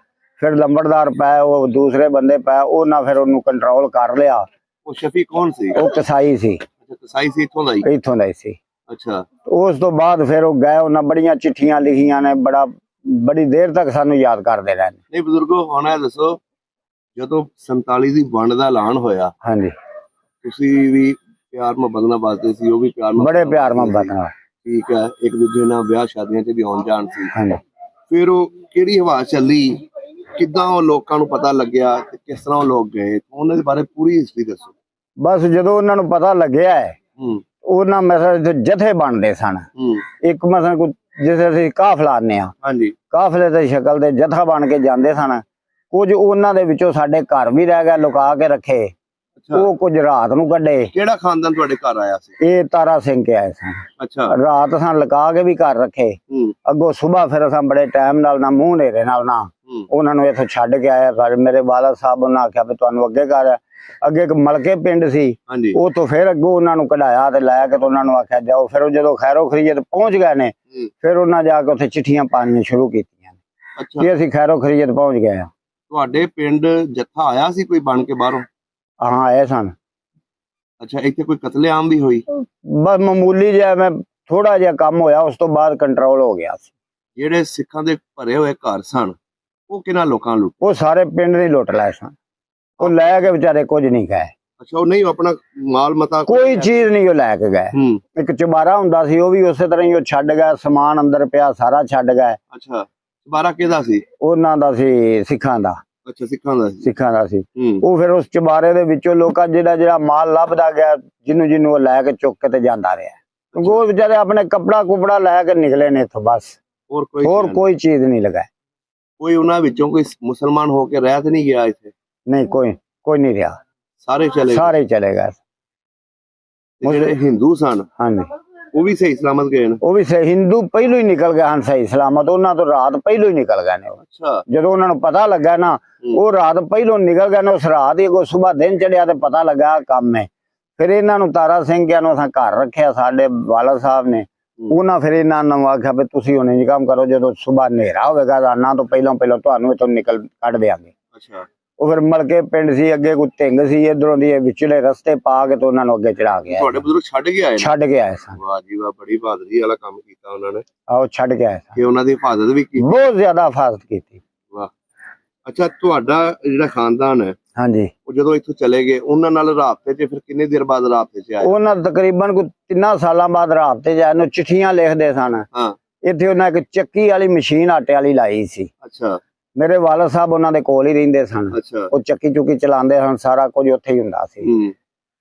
ਫਿਰ ਲੰਬੜਦਾਰ ਪਏ, ਉਹ ਦੂਸਰੇ ਬੰਦੇ ਪਏ, ਉਹਨਾਂ ਫਿਰ ਉਹਨੂੰ ਕੰਟਰੋਲ ਕਰ ਲਿਆ। ਉਹ ਸ਼ਫੀ ਕੌਣ ਸੀ? ਉਹ ਕਸਾਈ ਸੀ, ਅੱਛਾ, ਕਸਾਈ ਸੀ, ਇੱਥੋਂ ਦਾ ਹੀ? ਇੱਥੋਂ ਦਾ ਹੀ ਸੀ। ਅੱਛਾ। ਉਸ ਤੋਂ ਬਾਅਦ ਫਿਰ ਉਹ ਗਏ, ਉਹਨਾਂ ਬੜੀਆਂ ਚਿੱਠੀਆਂ ਲਿਖੀਆਂ ਨੇ, ਬੜੀ ਦੇਰ ਤੱਕ ਸਾਨੂੰ ਯਾਦ ਕਰਦੇ ਰਹੇ। ਨਹੀਂ ਬਜ਼ੁਰਗੋ, ਹੁਣ ਇਹ ਦੱਸੋ, ਜਦੋਂ 47 ਦੀ ਵੰਡ ਦਾ ਐਲਾਨ ਹੋਇਆ, ਹਾਂਜੀ, ਤੁਸੀਂ ਵੀ ਪਿਆਰ ਮੁਹੱਬਤ ਨਾਲ ਵੱਸਦੇ ਸੀ, ਉਹ ਵੀ ਪਿਆਰ ਬੜੇ ਪਿਆਰ ਮੁਹੱਬਤ ਨਾਲ। ਠੀਕ ਹੈ, ਇੱਕ ਦੂਜੇ ਨਾਲ ਵਿਆਹ ਸ਼ਾਦੀਆਂ 'ਚ ਵੀ ਆਉਣ ਜਾਣ ਸੀ। ਹਾਂਜੀ, ਫਿਰ ਉਹ ਕਿਹੜੀ ਹਵਾ ਚੱਲੀ, ਕਿੱਦਾਂ ਉਹ ਲੋਕਾਂ ਨੂੰ ਪਤਾ ਲੱਗਿਆ ਤੇ ਕਿਸ ਤਰ੍ਹਾਂ ਉਹ ਲੋਕ ਗਏ, ਉਹਨਾਂ ਦੇ ਬਾਰੇ ਪੂਰੀ ਹਿਸਟਰੀ ਦੱਸੋ। ਬਸ ਜਦੋਂ ਉਹਨਾਂ ਨੂੰ ਪਤਾ ਲੱਗਿਆ ਹੈ, ਉਹਨਾਂ ਮਸਲ ਜਥੇ ਬਣਦੇ ਸਨ। ਇੱਕ ਮਸਲ ਕੋਈ ਜਿਵੇਂ ਅਸੀਂ ਕਾਫਲਾ ਆਨੇ ਆ, ਹਾਂਜੀ, ਕਾਫਲੇ ਦੀ ਸ਼ਕਲ ਦੇ ਜਥਾ ਬਣ ਕੇ ਜਾਂਦੇ ਸਨ। ਕੁਝ ਉਹਨਾਂ ਦੇ ਵਿੱਚੋਂ ਸਾਡੇ ਘਰ ਵੀ ਰਹਿ ਗਏ, ਲੁਕਾ ਕੇ ਰੱਖੇ। ਉਹ ਕੁਝ ਰਾਤ ਨੂੰ ਕੱਢੇ। ਕਿਹੜਾ ਖਾਨਦਾਨ ਤੁਹਾਡੇ ਘਰ ਆਇਆ ਸੀ? ਇਹ ਤਾਰਾ ਸਿੰਘ ਕੇ ਆਏ ਸਨ। ਅੱਛਾ, ਰਾਤ ਸਾਂ ਲੁਕਾ ਕੇ ਵੀ ਘਰ ਰੱਖੇ। ਅੱਗੋਂ ਸਵੇਰ ਫਿਰ ਅਸਾਂ ਬੜੇ ਟਾਈਮ ਨਾਲ ਨਾ ਮੂੰਹ ਨੇਰੇ ਨਾਲ ਨਾ ਉਹਨਾਂ ਨੂੰ ਇੱਥੋਂ ਛੱਡ ਕੇ ਆਇਆ। ਮੇਰੇ ਵਾਲਾ ਸਾਹਿਬ ਉਹਨਾਂ ਆਖਿਆ ਵੀ ਤੁਹਾਨੂੰ ਅੱਗੇ ਕਰ ਅੱਗੇ ਇੱਕ ਮਲਕੇ ਪਿੰਡ ਸੀ, ਹਾਂਜੀ ਉਹ ਤੋਂ ਫਿਰ ਅੱਗੋਂ ਉਹਨਾਂ ਨੂੰ ਕਢਾਇਆ ਤੇ ਲਾਇਆ ਕੇ ਤੇ ਉਹਨਾਂ ਨੂੰ ਆਖਿਆ ਜਾਓ। ਫਿਰ ਉਹ ਜਦੋਂ ਖੈਰੋ ਖਰੀਦ ਪਹੁੰਚ ਗਏ ਨੇ, ਫਿਰ ਉਹਨਾਂ ਜਾ ਕੇ ਉੱਥੇ ਚਿੱਠੀਆਂ ਪਾਣੀਆਂ ਸ਼ੁਰੂ ਕੀਤੀਆਂ ਅੱਛਾ ਕਿ ਅਸੀਂ ਖੈਰੋ ਖਰੀਦ ਪਹੁੰਚ ਗਏ ਹਾਂ। ਤੁਹਾਡੇ ਪਿੰਡ ਜੱਥਾ ਆਇਆ ਸੀ ਕੋਈ ਬਣ ਕੇ ਬਾਹਰੋਂ? ਹਾਂ ਆਏ ਸਨ। ਅੱਛਾ ਇੱਥੇ ਕੋਈ ਕਤਲੇਆਮ ਵੀ ਹੋਈ? ਬਸ ਮਾਮੂਲੀ ਜਿਹਾ ਮੈਂ ਥੋੜਾ ਜਿਹਾ ਕੰਮ ਹੋਇਆ, ਉਸ ਤੋਂ ਬਾਅਦ ਕੰਟਰੋਲ ਹੋ ਗਿਆ ਸੀ। ਜਿਹੜੇ ਸਿੱਖਾਂ ਦੇ ਭਰੇ ਹੋਏ ਘਰ ਸਨ ਉਹ ਕਿਹਨਾਂ ਲੋਕਾਂ ਲੁੱਟ? ਉਹ ਸਾਰੇ ਪਿੰਡ ਨੇ ਲੁੱਟ ਲਏ ਸਨ। ਉਹ ਲੈ ਕੇ ਵਿਚਾਰੇ ਕੁਝ ਨਹੀਂ ਗਏ, ਅੱਛਾ ਉਹ ਨਹੀਂ ਆਪਣਾ ਮਾਲ ਮਤਾ ਕੋਈ ਚੀਜ਼ ਨਹੀਂ ਉਹ ਲੈ ਕੇ ਗਏ। ਇੱਕ ਚੁਬਾਰਾ ਹੁੰਦਾ ਸੀ, ਉਹ ਵੀ ਉਸੇ ਤਰ੍ਹਾਂ ਹੀ ਉਹ ਛੱਡ ਗਏ, ਸਮਾਨ ਅੰਦਰ ਪਿਆ ਸਾਰਾ ਛੱਡ ਗਏ। ਅੱਛਾ ਚੁਬਾਰਾ ਕਿਹਦਾ ਸੀ? ਉਹਨਾਂ ਦਾ ਸੀ, ਸਿੱਖਾਂ ਦਾ। ਅੱਛਾ ਸਿੱਖਾਂ ਦਾ ਸੀ। ਸਿੱਖਾਂ ਦਾ ਸੀ। ਉਹ ਫਿਰ ਉਸ ਚੁਬਾਰੇ ਦੇ ਵਿੱਚੋਂ ਲੋਕਾਂ ਜਿਹੜਾ ਮਾਲ ਲੱਭਦਾ ਗਿਆ, ਜਿਹਨੂੰ ਉਹ ਲੈ ਕੇ ਚੁੱਕ ਕੇ ਤੇ ਜਾਂਦਾ ਰਿਹਾ। ਕਿਉਂਕਿ ਉਹ ਵਿਚਾਰੇ ਆਪਣੇ ਕੱਪੜਾ ਕੁਪੜਾ ਲੈ ਕੇ ਨਿਕਲੇ ਨੇ ਇੱਥੋਂ, ਬਸ ਹੋਰ ਕੋਈ ਚੀਜ਼ ਨਹੀਂ ਲਗਾਏ। ਕੋਈ ਉਹਨਾਂ ਵਿੱਚੋਂ ਕੋਈ ਮੁਸਲਮਾਨ ਹੋ ਕੇ ਰਹਿ ਤੇ ਨਹੀਂ ਗਿਆ ਇੱਥੇ? ਨਹੀਂ, ਕੋਈ ਨਹੀਂ ਰਿਹਾ, ਸਾਰੇ ਚਲੇ ਗਏ। ਜਿਹੜੇ ਹਿੰਦੂ ਸਨ ਹਾਂਜੀ ਉਹ ਵੀ ਸਹੀ ਸਲਾਮਤ ਗਏ ਨੇ? ਉਹ ਵੀ ਸਹੀ, ਹਿੰਦੂ ਪਹਿਲੋਂ ਹੀ ਨਿਕਲ ਗਏ ਹਨ ਸਹੀ ਸਲਾਮਤ। ਉਹਨਾਂ ਤੋਂ ਰਾਤ ਪਹਿਲੋਂ ਹੀ ਨਿਕਲ ਗਏ ਨੇ। ਅੱਛਾ ਜਦੋਂ ਉਹਨਾਂ ਨੂੰ ਪਤਾ ਲੱਗਾ ਨਾ, ਉਹ ਰਾਤ ਪਹਿਲੋਂ ਨਿਕਲ ਗਏ ਨੇ। ਉਸ ਰਾਤ ਹੀ ਕੋਈ ਸਵੇਰ ਦਿਨ ਚੜਿਆ ਤੇ ਪਤਾ ਲੱਗਾ ਕੰਮ ਹੈ। ਫਿਰ ਇਹਨਾਂ ਨੂੰ ਤਾਰਾ ਸਿੰਘ ਕਿਆ ਨੂੰ ਅਸਾਂ ਘਰ ਰੱਖਿਆ, ਸਾਡੇ ਵਾਲਾ ਸਾਹਿਬ ਨੇ। ਉਹਨਾਂ ਫਿਰ ਇਹਨਾਂ ਨੂੰ ਆਖਿਆ ਵੀ ਤੁਸੀਂ ਹੁਣ ਇੰਜ ਕੰਮ ਕਰੋ, ਜਦੋਂ ਸਵੇਰ ਹਨੇਰਾ ਹੋਵੇਗਾ ਰਾਨਾ ਤੋਂ ਪਹਿਲਾਂ ਤੁਹਾਨੂੰ ਇੱਥੋਂ ਨਿਕਲ ਕੱਢ ਦਿਆਂਗੇ। ਅੱਛਾ ਉਹ ਫਿਰ ਮਲਕੇ ਪਿੰਡ ਸੀ, ਅੱਗੇ ਕੋਈ ਢਿੰਗ ਸੀ, ਇਧਰੋਂ ਦੀ ਵਿਚਲੇ ਰਸਤੇ ਪਾ ਕੇ ਤੇ ਉਹਨਾਂ ਨੂੰ ਅੱਗੇ ਚੜਾ ਗਿਆ। ਤੁਹਾਡੇ ਬਜ਼ੁਰਗ ਛੱਡ ਕੇ ਆਏ? ਛੱਡ ਕੇ ਆਏ ਸਨ। ਵਾਹ ਜੀ ਵਾਹ, ਬੜੀ ਬਹਾਦਰੀ ਵਾਲਾ ਕੰਮ ਕੀਤਾ ਉਹਨਾਂ ਨੇ। ਆਹੋ ਛੱਡ ਕੇ ਆਏ ਸਨ, ਕਿ ਉਹਨਾਂ ਦੀ ਹਿਫਾਜ਼ਤ ਵੀ ਕੀਤੀ? ਬਹੁਤ ਜ਼ਿਆਦਾ ਹਿਫਾਜ਼ਤ ਕੀਤੀ। ਵਾਹ। ਅੱਛਾ ਤੁਹਾਡਾ ਜਿਹੜਾ ਖਾਨਦਾਨ ਹੈ, ਹਾਂਜੀ, ਉਹ ਜਦੋਂ ਇੱਥੋਂ ਚਲੇ ਗਏ ਉਹਨਾਂ ਨਾਲ ਰਾਬਤੇ 'ਚ ਫਿਰ ਕਿੰਨੇ ਦੇਰ ਬਾਅਦ ਰਾਬਤੇ 'ਚ ਆਏ? ਉਹਨਾਂ ਤਕਰੀਬਨ ਕੋਈ 3 ਸਾਲਾਂ ਬਾਅਦ ਰਾਬਤੇ 'ਚ ਆਏ ਨੂੰ। ਚਿੱਠੀਆਂ ਲਿਖਦੇ ਸਨ। ਹਾਂ ਇੱਥੇ ਉਹਨਾਂ ਇੱਕ ਚੱਕੀ ਵਾਲੀ ਮਸ਼ੀਨ ਆਟੇ ਵਾਲੀ ਲਾਈ ਸੀ। ਅੱਛਾ ਮੇਰੇ ਵਾਲਾ ਸਾਹਿਬ ਉਹਨਾਂ ਦੇ ਕੋਲ ਹੀ ਰਹਿੰਦੇ ਸਨ। ਅੱਛਾ ਉਹ ਚੱਕੀ ਚੁੱਕੀ ਚਲਾਉਂਦੇ ਸਨ, ਸਾਰਾ ਕੁਝ ਉੱਥੇ ਹੀ ਹੁੰਦਾ ਸੀ।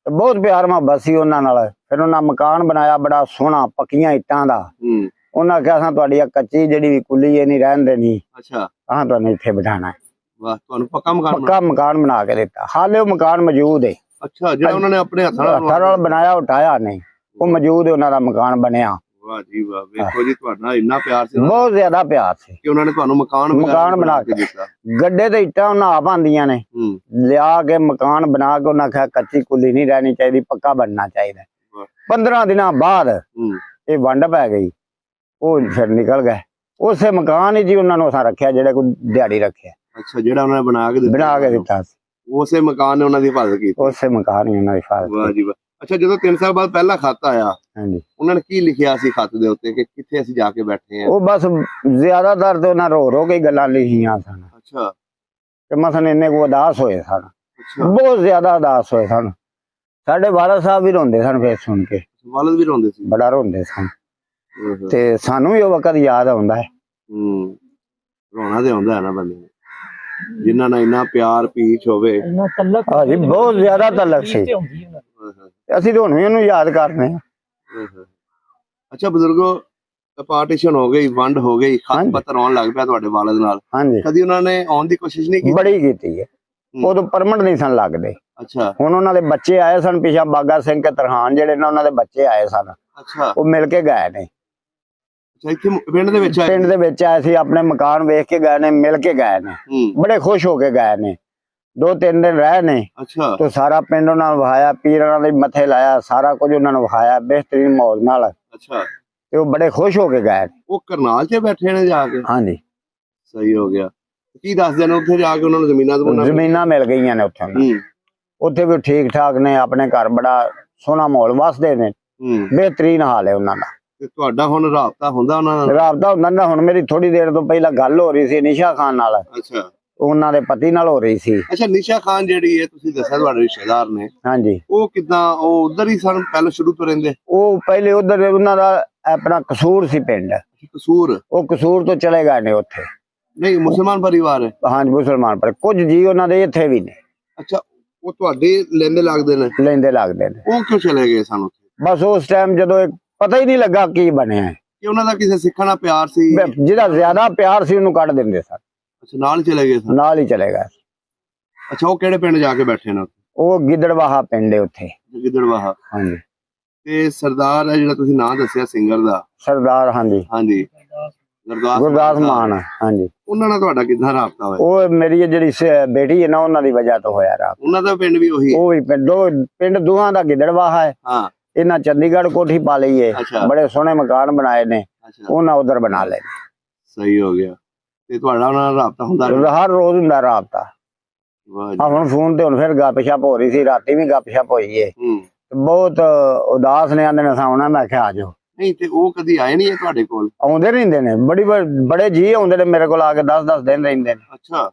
ਤੇ ਬਹੁਤ ਪਿਆਰ ਮੁਹੱਬਤ ਸੀ ਉਹਨਾਂ ਨਾਲ। ਫਿਰ ਉਹਨਾਂ ਮਕਾਨ ਬਣਾਇਆ ਬੜਾ ਸੋਹਣਾ, ਪੱਕੀਆਂ ਇੱਟਾਂ ਦਾ। ਉਹਨਾਂ ਕਿਹਾ ਸਾਂ ਤੁਹਾਡੀ ਕੱਚੀ ਜਿਹੜੀ ਵੀ ਕੁੱਲੀ ਇਹ ਨਹੀਂ ਰਹਿਣ ਦੇਣੀ, ਅੱਛਾ ਆਹ ਤੁਹਾਨੂੰ ਇੱਥੇ ਬਿਠਾਣਾ। ਵਾਹ, ਤੁਹਾਨੂੰ ਪੱਕਾ ਮਕਾਨ ਬਣਾ ਕੇ ਦਿੱਤਾ। ਹਾਲੇ ਉਹ ਮਕਾਨ ਮੌਜੂਦ ਹੈ। ਅੱਛਾ ਜਿਹੜਾ ਉਹਨਾਂ ਨੇ ਆਪਣੇ ਹੱਥਾਂ ਨਾਲ ਬਣਾਇਆ, ਉਠਾਇਆ ਨਹੀਂ, ਉਹ ਮੌਜੂਦ ਹੈ, ਉਹਨਾਂ ਦਾ ਮਕਾਨ ਬਣਿਆ। ਵਾਹ ਜੀ ਵਾਹ, ਵੇਖੋ ਜੀ ਤੁਹਾਡਾ ਇੰਨਾ ਪਿਆਰ ਸੀ, ਬਹੁਤ ਜ਼ਿਆਦਾ ਪਿਆਰ ਸੀ ਕਿ ਉਹਨਾਂ ਨੇ ਤੁਹਾਨੂੰ ਮਕਾਨ ਬਣਾ ਕੇ ਦਿੱਤਾ। ਗੱਡੇ ਤੇ ਇੱਟਾਂ ਉਹਨਾਂ ਆਪ ਆਂਦੀਆਂ ਨੇ, ਲਿਆ ਕੇ ਮਕਾਨ ਬਣਾ ਕੇ ਉਹਨਾਂ ਕਿਹਾ ਕੱਚੀ ਕੁੱਲੀ ਨਹੀਂ ਰਹਿਣੀ ਚਾਹੀਦੀ, ਪੱਕਾ ਬਣਨਾ ਚਾਹੀਦਾ। 15 ਦਿਨਾਂ ਬਾਅਦ ਇਹ ਵੰਡ ਪੈ ਗਈ, ਉਹ ਫਿਰ ਨਿਕਲ ਗਏ। ਉਸੇ ਮਕਾਨ ਹੀ ਜੀ ਉਹਨਾਂ ਨੂੰ ਅਸਾਂ ਰੱਖਿਆ, ਜਿਹੜਾ ਕੋਈ ਦਿਹਾੜੀ ਰੱਖਿਆ। ਅੱਛਾ ਜਿਹੜਾ ਉਹਨਾਂ ਨੇ ਬਣਾ ਕੇ ਦਿੱਤਾ ਸੀ, ਉਸੇ ਮਕਾਨ ਨੇ ਉਹਨਾਂ ਦੀ ਹਿਫਾਜ਼ਤ ਕੀਤੀ? ਉਸੇ ਮਕਾਨ ਨੇ ਉਹਨਾਂ ਦੀ ਹਿਫਾਜ਼ਤ। ਵਾਹ ਜੀ ਵਾਹ। ਅੱਛਾ ਜਦੋਂ 3 ਸਾਲ ਬਾਅਦ ਪਹਿਲਾ ਖੱਤ ਆਇਆ, ਹਾਂਜੀ, ਉਹਨਾਂ ਨੇ ਕੀ ਲਿਖਿਆ ਸੀ ਖੱਤ ਦੇ ਉੱਤੇ ਕਿ ਕਿੱਥੇ ਅਸੀਂ ਜਾ ਕੇ ਬੈਠੇ ਆ? ਉਹ ਬਸ ਜ਼ਿਆਦਾਤਰ ਤੇ ਉਹਨਾਂ ਰੋ ਕੇ ਗੱਲਾਂ ਲਿਖੀਆਂ ਸਨ। ਅੱਛਾ ਤੇ ਮਸਨ ਇੰਨੇ ਕੋ ਉਦਾਸ ਹੋਏ ਸਨ, ਬਹੁਤ ਜ਼ਿਆਦਾ ਉਦਾਸ ਹੋਏ ਸਨ। ਸਾਡੇ ਵਾਲਦ ਸਾਹਿਬ ਵੀ ਰੋਂਦੇ ਸਨ, ਫਿਰ ਸੁਣ ਕੇ। ਵਾਲਦ ਵੀ ਰੋਂਦੇ ਸੀ? ਬੜਾ ਰੋਂਦੇ ਸਨ। ਤੇ ਸਾਨੂੰ ਵੀ ਉਹ ਵਕਤ ਯਾਦ ਆਉਂਦਾ ਹੈ। ਰੋਣਾ ਤੇ ਆਉਂਦਾ ਹੈ ਨਾ ਬੰਦੇ ਨੂੰ, ਜਿਨ੍ਹਾਂ ਨਾਲ ਇੰਨਾ ਪਿਆਰ ਪੀਚ ਹੋਵੇ। ਹਾਂਜੀ ਬਹੁਤ ਜ਼ਿਆਦਾ ਤਲਕ ਸੀ। ਅਸੀਂ ਤਾਂ ਹੁਣ ਵੀ ਉਹਨੂੰ ਯਾਦ ਕਰਦੇ ਹਾਂ। ਅੱਛਾ ਬਜ਼ੁਰਗੋ, ਪਾਰਟੀਸ਼ਨ ਹੋ ਗਈ, ਵੰਡ ਹੋ ਗਈ, ਖੱਤ ਪੱਤਰ ਆਉਣ ਲੱਗ ਪਿਆ ਤੁਹਾਡੇ ਵਾਲਦ ਨਾਲ। ਹਾਂਜੀ, ਕਦੀ ਉਹਨਾਂ ਨੇ ਆਉਣ ਦੀ ਕੋਸ਼ਿਸ਼ ਨਹੀਂ ਕੀਤੀ? ਬੜੀ ਕੀਤੀ ਹੈ। ਉਦੋਂ ਪਰਮਿਟ ਨਹੀਂ ਸਨ ਲੱਗਦੇ। ਅੱਛਾ ਹੁਣ ਉਹਨਾਂ ਦੇ ਬੱਚੇ ਆਏ ਸਨ, ਪਿਛਾ ਬਾਗਾ ਸਿੰਘ ਕੇ ਤਰਹਾਨ ਜਿਹੜੇ ਨੇ, ਉਹਨਾਂ ਦੇ ਬੱਚੇ ਆਏ ਸਨ। ਅੱਛਾ ਉਹ ਮਿਲ ਕੇ ਗਏ ਨੇ। ਪਿੰਡ ਦੇ ਵਿੱਚ ਆਏ ਸੀ, ਆਪਣੇ ਮਕਾਨ ਵੇਖ ਕੇ ਗਏ ਨੇ, ਮਿਲ ਕੇ ਗਏ ਨੇ, ਬੜੇ ਖੁਸ਼ ਹੋ ਕੇ ਗਏ ਨੇ। 2-3 ਦਿਨ ਰਹੇ ਨੇ। ਅੱਛਾ ਤੇ ਸਾਰਾ ਪਿੰਡ ਉਹਨਾਂ ਨੂੰ ਵਹਾਇਆ, ਪੀਰਾਂ ਦੇ ਮੱਥੇ ਲਾਇਆ, ਸਾਰਾ ਕੁਝ ਉਹਨਾਂ ਨੂੰ ਵਹਾਇਆ ਬਿਹਤਰੀਨ ਮਾਹੌਲ ਨਾਲ। ਅੱਛਾ ਤੇ ਉਹ ਬੜੇ ਖੁਸ਼ ਹੋ ਕੇ ਗਏ। ਉਹ ਕਰਨਾਲ 'ਚ ਬੈਠੇ ਨੇ ਜਾ ਕੇ? ਹਾਂਜੀ ਸਹੀ ਹੋ ਗਿਆ। ਕੀ ਦੱਸਦੇ ਨੇ ਉੱਥੇ ਜਾ ਕੇ ਉਹਨਾਂ ਨੂੰ ਜ਼ਮੀਨਾਂ ਮਿਲ ਗਈਆਂ ਨੇ ਉੱਥੇ। ਉੱਥੇ ਵੀ ਠੀਕ ਠਾਕ ਨੇ, ਆਪਣੇ ਘਰ ਬੜਾ ਸੋਹਣਾ ਮਾਹੌਲ ਵਸਦੇ ਨੇ, ਬਿਹਤਰੀਨ ਹਾਲ ਹੈ ਉਹਨਾਂ ਦਾ। ਤੇ ਤੁਹਾਡਾ ਹੁਣ ਰਾਬਤਾ ਹੁੰਦਾ ਉਹਨਾਂ ਨਾਲ? ਰਾਬਤਾ ਹੁੰਦਾ ਨਾ। ਹੁਣ ਮੇਰੀ ਥੋੜੀ ਦੇਰ ਤੋਂ ਪਹਿਲਾਂ ਗੱਲ ਹੋ ਰਹੀ ਸੀ ਨਿਸ਼ਾ ਖਾਨ ਨਾਲ। ਅੱਛਾ ਉਹਨਾਂ ਦੇ ਪਤੀ ਨਾਲ ਹੋ ਰਹੀ ਸੀ। ਅੱਛਾ ਨਿਸ਼ਾ ਖਾਨ ਜਿਹੜੀ ਹੈ ਤੁਸੀਂ ਦੱਸਿਆ ਤੁਹਾਡੇ ਰਿਸ਼ਤੇਦਾਰ ਨੇ? ਹਾਂਜੀ। ਉਹ ਕਿੱਦਾਂ, ਉਹ ਉਧਰ ਹੀ ਸਨ ਪਹਿਲਾਂ ਸ਼ੁਰੂ ਤੋਂ ਰਹਿੰਦੇ? ਉਹ ਪਹਿਲੇ ਉਧਰ ਉਹਨਾਂ ਦਾ ਆਪਣਾ ਕਸੂਰ ਸੀ ਪਿੰਡ। ਕਸੂਰ? ਉਹ ਕਸੂਰ ਤੋਂ ਚਲੇ ਗਏ ਨੇ ਉੱਥੇ। ਨਹੀਂ ਮੁਸਲਮਾਨ ਪਰਿਵਾਰ ਹੈ? ਹਾਂਜੀ ਮੁਸਲਮਾਨ ਪਰ ਕੁਝ ਜੀ ਉਹਨਾਂ ਦੇ ਇੱਥੇ ਵੀ ਨੇ। ਅੱਛਾ ਉਹ ਤੁਹਾਡੇ ਲੈਂਦੇ ਲੱਗਦੇ ਨੇ? ਲੈਂਦੇ ਲੱਗਦੇ ਨੇ। ਉਹ ਕਿਉਂ ਚਲੇ ਗਏ ਸਨ ਉੱਥੇ? ਬਸ ਉਸ ਟਾਈਮ ਜਦੋਂ ਪਤਾ ਹੀ ਨਹੀਂ ਲੱਗਾ ਕੀ ਬਣਿਆ ਹੈ। ਕਿ ਉਹਨਾਂ ਦਾ ਕਿਸੇ ਸਿੱਖ ਨਾਲ ਪਿਆਰ ਸੀ? ਜਿਹਦਾ ਜ਼ਿਆਦਾ ਪਿਆਰ ਸੀ ਉਹਨੂੰ ਕੱਢ ਦਿੰਦੇ ਸਨ। ਅੱਛਾ ਨਾਲ ਹੀ ਚਲੇ ਗਏ ਸਨ? ਨਾਲ ਹੀ ਚਲੇ ਗਏ। ਅੱਛਾ ਉਹ ਕਿਹੜੇ ਪਿੰਡ ਜਾ ਕੇ ਬੈਠੇ ਨੇ? ਉਹ ਗਿੱਦੜਵਾਹਾ ਪਿੰਡ ਹੈ ਉੱਥੇ। ਗਿੱਦੜਵਾਹਾ? ਹਾਂਜੀ। ਤੇ ਸਰਦਾਰ ਹੈ ਜਿਹੜਾ ਤੁਸੀਂ ਨਾਂ ਦੱਸਿਆ ਸਿੰਗਰ ਦਾ? ਸਰਦਾਰ? ਹਾਂਜੀ ਹਾਂਜੀ। ਗੁਰਦਾਸ ਮਾਨ, ਹਾਂਜੀ। ਉਹਨਾਂ ਨਾਲ ਤੁਹਾਡਾ ਕਿੰਨਾ ਰਾਬਤਾ ਹੋਇਆ? ਉਹ ਮੇਰੀ ਜਿਹੜੀ ਬੇਟੀ ਹੈ ਨਾ, ਉਹਨਾਂ ਦੀ ਵਜ੍ਹਾ ਤੋਂ ਹੋਇਆ ਰਾਬਤਾ। ਉਹਨਾਂ ਦਾ ਪਿੰਡ ਵੀ ਉਹੀ ਹੈ? ਉਹ ਵੀ ਪਿੰਡ ਦੋਹਾਂ ਦਾ ਗਿੱਦੜਵਾਹਾ ਹੈ। ਹਾਂ। ਇਹਨਾਂ ਚੰਡੀਗੜ੍ਹ ਕੋਠੀ ਪਾ ਲਈ ਹੈ, ਅੱਛਾ। ਬੜੇ ਸੋਹਣੇ ਮਕਾਨ ਬਣਾਏ ਨੇ, ਅੱਛਾ, ਉਹਨਾਂ ਉਧਰ ਬਣਾ ਲਏ। ਸਹੀ ਹੋ ਗਿਆ। ਤੇ ਤੁਹਾਡਾ ਉਹਨਾਂ ਨਾਲ ਰਾਬਤਾ ਹੁੰਦਾ? ਹਰ ਰੋਜ਼ ਹੁੰਦਾ ਰਾਬਤਾ। ਵਾਹ ਜੀ। ਹੁਣ ਫੋਨ ਤੇ ਹੁਣ ਫਿਰ ਗੱਪਸ਼ਪ ਹੋ ਰਹੀ ਸੀ, ਰਾਤੀ ਵੀ ਗੱਪਸ਼ਪ ਹੋਈ ਏ। ਬਹੁਤ ਉਦਾਸ ਨੇ, ਆਂਦੇ ਨੇ ਸਾਉਣਾ। ਮੈਂ ਕਿਹਾ ਆ ਜਾਓ। ਨਹੀਂ ਤੇ ਉਹ ਕਦੀ ਆਏ ਨਹੀਂ ਤੁਹਾਡੇ ਕੋਲ? ਆਉਂਦੇ ਰਹਿੰਦੇ ਨੇ, ਬੜੇ ਜੀ ਆਉਂਦੇ ਨੇ ਮੇਰੇ ਕੋਲ, ਆ ਕੇ 10-10 ਦਿਨ ਰਹਿੰਦੇ ਨੇ। ਅੱਛਾ,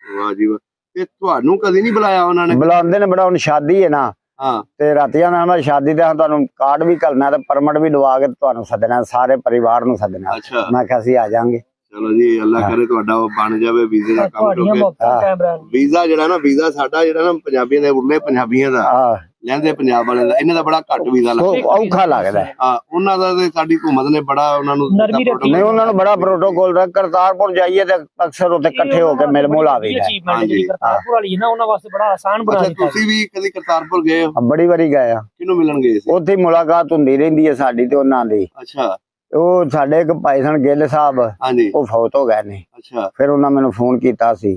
ਵਾਹ ਜੀ ਵਾਹ। ਤੇ ਤੁਹਾਨੂੰ ਕਦੀ ਨਹੀਂ ਬੁਲਾਇਆ ਉਹਨਾਂ ਨੇ? ਬੁਲਾਉਂਦੇ ਨੇ, ਬੜਾ ਹੁਣ ਸ਼ਾਦੀ ਹੈ ਨਾ। ਹਾਂ। ਤੇ ਰਾਤੀਆਂ ਨਾਲ ਮੈਂ ਸ਼ਾਦੀ ਤੇ ਤੁਹਾਨੂੰ ਕਾਰਡ ਵੀ ਘੱਲਣਾ ਤੇ ਪਰਮਿਟ ਵੀ ਲਵਾ ਕੇ ਤੁਹਾਨੂੰ ਸੱਦਣਾ, ਸਾਰੇ ਪਰਿਵਾਰ ਨੂੰ ਸੱਦਣਾ। ਅੱਛਾ। ਮੈਂ ਕਿਹਾ ਅਸੀਂ ਆ ਜਾਾਂਗੇ। ਚਲੋ ਜੀ, ਅੱਲਾ ਕਰੇ ਤੁਹਾਡਾ ਉਹ ਬਣ ਜਾਵੇ ਵੀਜ਼ੇ ਦਾ ਕੰਮ। ਵੀਜ਼ਾ ਜਿਹੜਾ ਨਾ, ਵੀਜ਼ਾ ਸਾਡਾ ਜਿਹੜਾ ਨਾ ਪੰਜਾਬੀਆਂ ਦੇ, ਉਰਲੇ ਪੰਜਾਬੀਆਂ ਦਾ ਲੈਂਦੇ ਪੰਜਾਬ ਵਾਲਿਆਂ ਦਾ, ਇਹਨਾਂ ਦਾ ਬੜਾ ਘੱਟ ਵੀਜ਼ਾ ਲੱਗਦਾ, ਔਖਾ ਲੱਗਦਾ। ਹਾਂ, ਉਹਨਾਂ ਦਾ ਤੇ ਸਾਡੀ ਹਕੂਮਤ ਨੇ ਬੜਾ ਉਹਨਾਂ ਨੂੰ ਨਹੀਂ, ਉਹਨਾਂ ਨੂੰ ਬੜਾ ਪ੍ਰੋਟੋਕੋਲ ਦਾ। ਕਰਤਾਰਪੁਰ ਜਾਈਏ ਤੇ ਅਕਸਰ ਉੱਥੇ ਇਕੱਠੇ ਹੋ ਕੇ ਮਿਲ ਮੁਲ ਆਵੀਦਾ। ਕਰਤਾਰਪੁਰ ਵਾਲੀ ਨਾ, ਉਹਨਾਂ ਵਾਸਤੇ ਬੜਾ ਆਸਾਨ ਬਣਾ ਦਿੱਤਾ। ਤੁਸੀਂ ਵੀ ਕਦੀ ਕਰਤਾਰਪੁਰ ਗਏ ਹੋ? ਬੜੀ ਵਾਰੀ ਗਏ ਆ। ਕਿਹਨੂੰ ਮਿਲਣ ਗਏ ਸੀ? ਉੱਥੇ ਮੁਲਾਕਾਤ ਹੁੰਦੀ ਰਹਿੰਦੀ ਹੈ ਸਾਡੀ ਤੇ ਉਹਨਾਂ ਦੀ। ਅੱਛਾ। ਉਹ ਸਾਡੇ ਇੱਕ ਭਾਈ ਸਨ ਗਿੱਲ ਸਾਹਿਬ, ਹਾਂਜੀ, ਉਹ ਫੌਤ ਹੋ ਗਏ ਨੇ। ਅੱਛਾ। ਫਿਰ ਉਹਨਾਂ ਮੈਨੂੰ ਫੋਨ ਕੀਤਾ ਸੀ।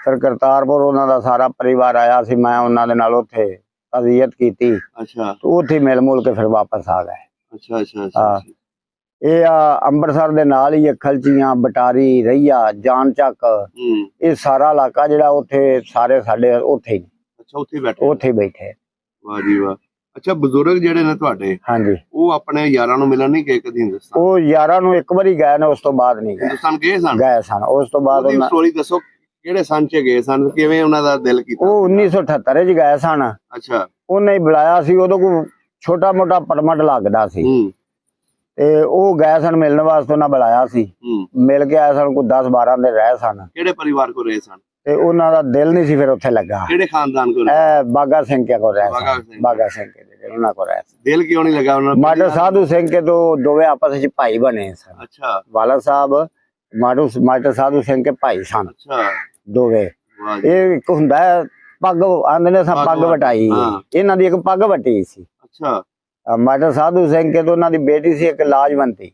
ਫਿਰ ਕਰਤਾਰਪੁਰ ਉਹਨਾਂ ਦਾ ਸਾਰਾ ਪਰਿਵਾਰ ਆਇਆ ਸੀ, ਮੈਂ ਉਹਨਾਂ ਦੇ ਨਾਲ ਉੱਥੇ ਅਜ਼ੀਅਤ ਕੀਤੀ। ਅੱਛਾ। ਉੱਥੇ ਮਿਲ ਮੁਲ ਕੇ ਫਿਰ ਵਾਪਸ ਆ ਗਏ। ਅੱਛਾ ਅੱਛਾ। ਇਹ ਅੰਮ੍ਰਿਤਸਰ ਦੇ ਨਾਲ ਹੀ ਖਲਚੀਆਂ, ਬਟਾਰੀ, ਰਈਆ, ਜਾਨ ਚੱਕ, ਇਹ ਸਾਰਾ ਇਲਾਕਾ ਜਿਹੜਾ ਉੱਥੇ ਸਾਰੇ ਸਾਡੇ ਉੱਥੇ ਹੀ। ਅੱਛਾ, ਉੱਥੇ ਬੈਠੇ। ਵਾਹ ਜੀ ਵਾਹ। ਅੱਛਾ, ਬਜ਼ੁਰਗ ਜਿਹੜੇ ਨੇ ਤੁਹਾਡੇ, ਹਾਂਜੀ, ਉਹ ਆਪਣੇ ਯਾਰਾਂ ਨੂੰ ਮਿਲਣ ਨਹੀਂ ਗਏ ਕਦੀ ਹਿੰਦੁਸਤਾਨ? ਉਹ ਯਾਰਾਂ ਨੂੰ ਇੱਕ ਵਾਰੀ ਗਏ ਨੇ, ਉਸ ਤੋਂ ਬਾਅਦ ਨਹੀਂ ਗਏ। ਹਿੰਦੁਸਤਾਨ ਗਏ ਸਨ? ਉਸ ਤੋਂ ਬਾਅਦ ਉਹਨਾਂ ਦੀ ਸਟੋਰੀ ਦੱਸੋ, ਕਿਹੜੇ ਸੰਨ ਚ ਗਏ ਸਨ, ਕਿਵੇਂ ਉਹਨਾਂ ਦਾ ਦਿਲ ਕੀਤਾ? ਉਹ 1978 ਚ ਗਏ ਸਨ। ਅੱਛਾ। ਉਹਨੇ ਹੀ ਬੁਲਾਇਆ ਸੀ, ਉਦੋਂ ਕੋਈ ਛੋਟਾ ਮੋਟਾ ਪਰਮਿਟ ਲੱਗਦਾ ਸੀ ਤੇ ਉਹ ਗਏ ਸਨ ਮਿਲਣ ਵਾਸਤੇ, ਉਹਨਾਂ ਬੁਲਾਇਆ ਸੀ। ਮਿਲ ਕੇ ਆਏ ਸਨ, ਕੋਈ 10-12 ਦਿਨ ਰਹੇ ਸਨ। ਕਿਹੜੇ ਪਰਿਵਾਰ ਕੋਲ ਰਹੇ ਸਨ? ਤੇ ਉਹਨਾਂ ਦਾ ਦਿਲ ਨਹੀਂ ਸੀ ਫਿਰ ਉੱਥੇ ਲੱਗਾ। ਕਿਹੜੇ ਖਾਨਦਾਨ ਕੋਲ? ਬਾਗਾ ਸਿੰਘ ਕੇ ਕੋਲ ਰਹੇ ਸਨ। ਬਾਗਾ ਸਿੰਘ ਕੇ ਉਹਨਾਂ ਕੋਲ ਰਹੇ ਸਨ। ਦਿਲ ਕਿਉਂ ਨਹੀਂ ਲੱਗਾ ਉਹਨਾਂ ਨੂੰ? ਮਾਟਰ ਸਾਧੂ ਸਿੰਘ ਕੇ ਤੋਂ ਦੋਵੇਂ ਆਪਸ ਵਿੱਚ ਭਾਈ ਬਣੇ ਸਨ। ਅੱਛਾ। ਵਾਲਾ ਸਾਹਿਬ ਮਾਟਰ ਸਾਧੂ ਸਿੰਘ ਕੇ ਭਾਈ ਸਨ। ਅੱਛਾ। ਦੋਵੇਂ। ਇਹ ਇੱਕ ਹੁੰਦਾ ਪੱਗ ਆਂਦੇ ਨੇ, ਪੱਗ ਵਟਾਈ, ਇਹਨਾਂ ਦੀ ਇੱਕ ਪੱਗ ਵਟੀ ਸੀ। ਅੱਛਾ। ਮਾਟਰ ਸਾਧੂ ਸਿੰਘ ਕੇ ਤੋਂ ਉਹਨਾਂ ਦੀ ਬੇਟੀ ਸੀ ਇੱਕ ਲਾਜਵੰਤੀ।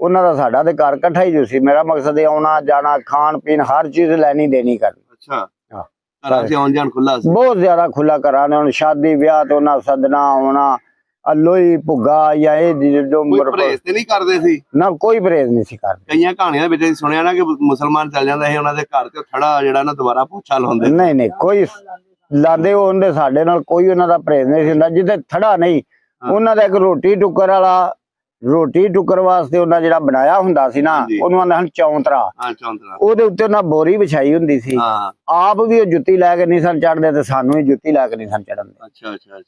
ਉਹਨਾਂ ਦਾ ਸਾਡਾ ਤੇ ਘਰ ਇਕੱਠਾ ਹੀ ਜੋ ਸੀ। ਮੇਰਾ ਮਕਸਦ ਹੈ ਆਉਣਾ ਜਾਣਾ, ਖਾਣ ਪੀਣ, ਹਰ ਚੀਜ਼ ਲੈਣੀ ਦੇਣੀ ਕਰਨੀ। ਅੱਛਾ। ਘਰਾਂ 'ਚ ਆਉਣ ਜਾਣ ਖੁੱਲਾ ਸੀ? ਬਹੁਤ ਜ਼ਿਆਦਾ ਖੁੱਲਾ ਘਰਾਂ ਨੇ। ਹੁਣ ਸ਼ਾਦੀ ਵਿਆਹ ਤੇ ਉਹਨਾਂ ਸੱਦਣਾ ਆਉਣਾ, ਲੋਈ ਭੁੱਗਾ ਜਾਂ ਇਹ ਜੋ ਪਰਹੇਜ਼ ਤੇ ਨਹੀਂ ਕਰਦੇ ਸੀ ਨਾ, ਕੋਈ ਪਰਹੇਜ਼ ਨਹੀਂ ਸੀ ਕਰਦੇ। ਕਈਆਂ ਕਹਾਣੀਆਂ ਦੇ ਵਿੱਚ ਸੁਣਿਆ ਨਾ ਕਿ ਮੁਸਲਮਾਨ ਚੱਲ ਜਾਂਦਾ ਸੀ ਉਹਨਾਂ ਦੇ ਘਰ ਤੇ ਥੜਾ ਜਿਹੜਾ ਨਾ ਦੁਬਾਰਾ ਪੋਛਾ ਲਾਉਂਦੇ। ਨਹੀਂ, ਕੋਈ ਲਾਦੇ ਉਹਦੇ, ਸਾਡੇ ਨਾਲ ਕੋਈ ਉਹਨਾਂ ਦਾ ਪਰਹੇਜ਼ ਨਹੀਂ ਸੀ ਹੁੰਦਾ। ਜਿੱਥੇ ਥੜਾ ਨਹੀਂ, ਉਹਨਾਂ ਦਾ ਇੱਕ ਰੋਟੀ ਟੁੱਕਰ ਵਾਸਤੇ ਉਹਨਾਂ ਜਿਹੜਾ ਬਣਾਇਆ ਹੁੰਦਾ ਸੀ ਨਾ, ਉਹਨੂੰ ਆਂਦੇ ਹਨ ਚੌਂਤਰਾ। ਉਹਦੇ ਉੱਤੇ ਉਹਨਾਂ ਬੋਰੀ ਵਿਛਾਈ ਹੁੰਦੀ ਸੀ। ਆਪ ਵੀ ਉਹ ਜੁੱਤੀ ਲੈ ਕੇ ਨਹੀਂ ਸਨ ਚੜਦੇ ਤੇ ਸਾਨੂੰ ਵੀ ਜੁੱਤੀ ਲੈ ਕੇ ਨਹੀਂ ਸਨ ਚੜਨ ਦੇ। ਅੱਛਾ ਅੱਛਾ।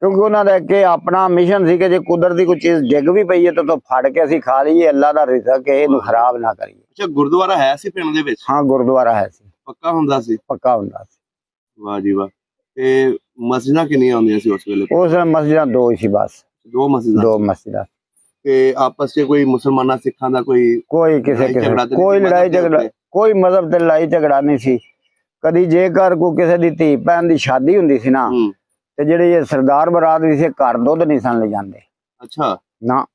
ਕਿਉਂਕਿ ਉਹਨਾਂ ਦਾ ਕਿ ਆਪਣਾ ਮਿਸ਼ਨ ਸੀ ਕਿ ਜੇ ਕੁਦਰਤੀ ਕੋਈ ਚੀਜ਼ ਡਿੱਗ ਵੀ ਪਈ ਹੈ ਤਾਂ ਫੜ ਕੇ ਅਸੀਂ ਖਾ ਲਈਏ, ਅੱਲਾ ਦਾ ਰਿਜ਼ਕ ਹੈ, ਇਹਨੂੰ ਖਰਾਬ ਨਾ ਕਰੀਏ। ਅੱਛਾ, ਗੁਰਦੁਆਰਾ ਹੈ ਸੀ ਪਿੰਡ ਦੇ ਵਿੱਚ? ਹਾਂ, ਗੁਰਦੁਆਰਾ ਹੈ ਸੀ। ਪੱਕਾ ਹੁੰਦਾ ਸੀ? ਪੱਕਾ ਹੁੰਦਾ ਸੀ। ਵਾਹ ਜੀ ਵਾਹ। ਤੇ ਮਸਜਿਦਾਂ ਕਿੰਨੀਆਂ ਹੁੰਦੀਆਂ ਸੀ ਉਸ ਵੇਲੇ? ਉਸ ਵੇਲੇ ਮਸਜਿਦਾਂ ਦੋ ਹੀ ਸੀ ਬਸ। ਦੋ ਮਸਜਿਦਾਂ। ਤੇ ਆਪਸ ਚ ਕੋਈ ਮੁਸਲਮਾਨਾਂ ਸਿੱਖਾਂ ਦਾ ਕੋਈ ਕਿਸੇ ਕੋਈ ਲੜਾਈ ਝਗੜਾ, ਕੋਈ ਮਜ਼ਹਬ ਤੇ ਲੜਾਈ ਝਗੜਾ ਨਹੀਂ ਸੀ ਕਦੀ। ਜੇਕਰ ਕੋਈ ਕਿਸੇ ਦੀ ਧੀ ਭੈਣ ਦੀ ਸ਼ਾਦੀ ਹੁੰਦੀ ਸੀ ਨਾ, ਤੇ ਜਿਹੜੇ ਇਹ ਸਰਦਾਰ ਬਰਾਤ ਵੀ ਸੀ, ਘਰ ਦੁੱਧ ਨਹੀਂ ਸਨ ਲੈ ਜਾਂਦੇ। ਅੱਛਾ। ਨਾ,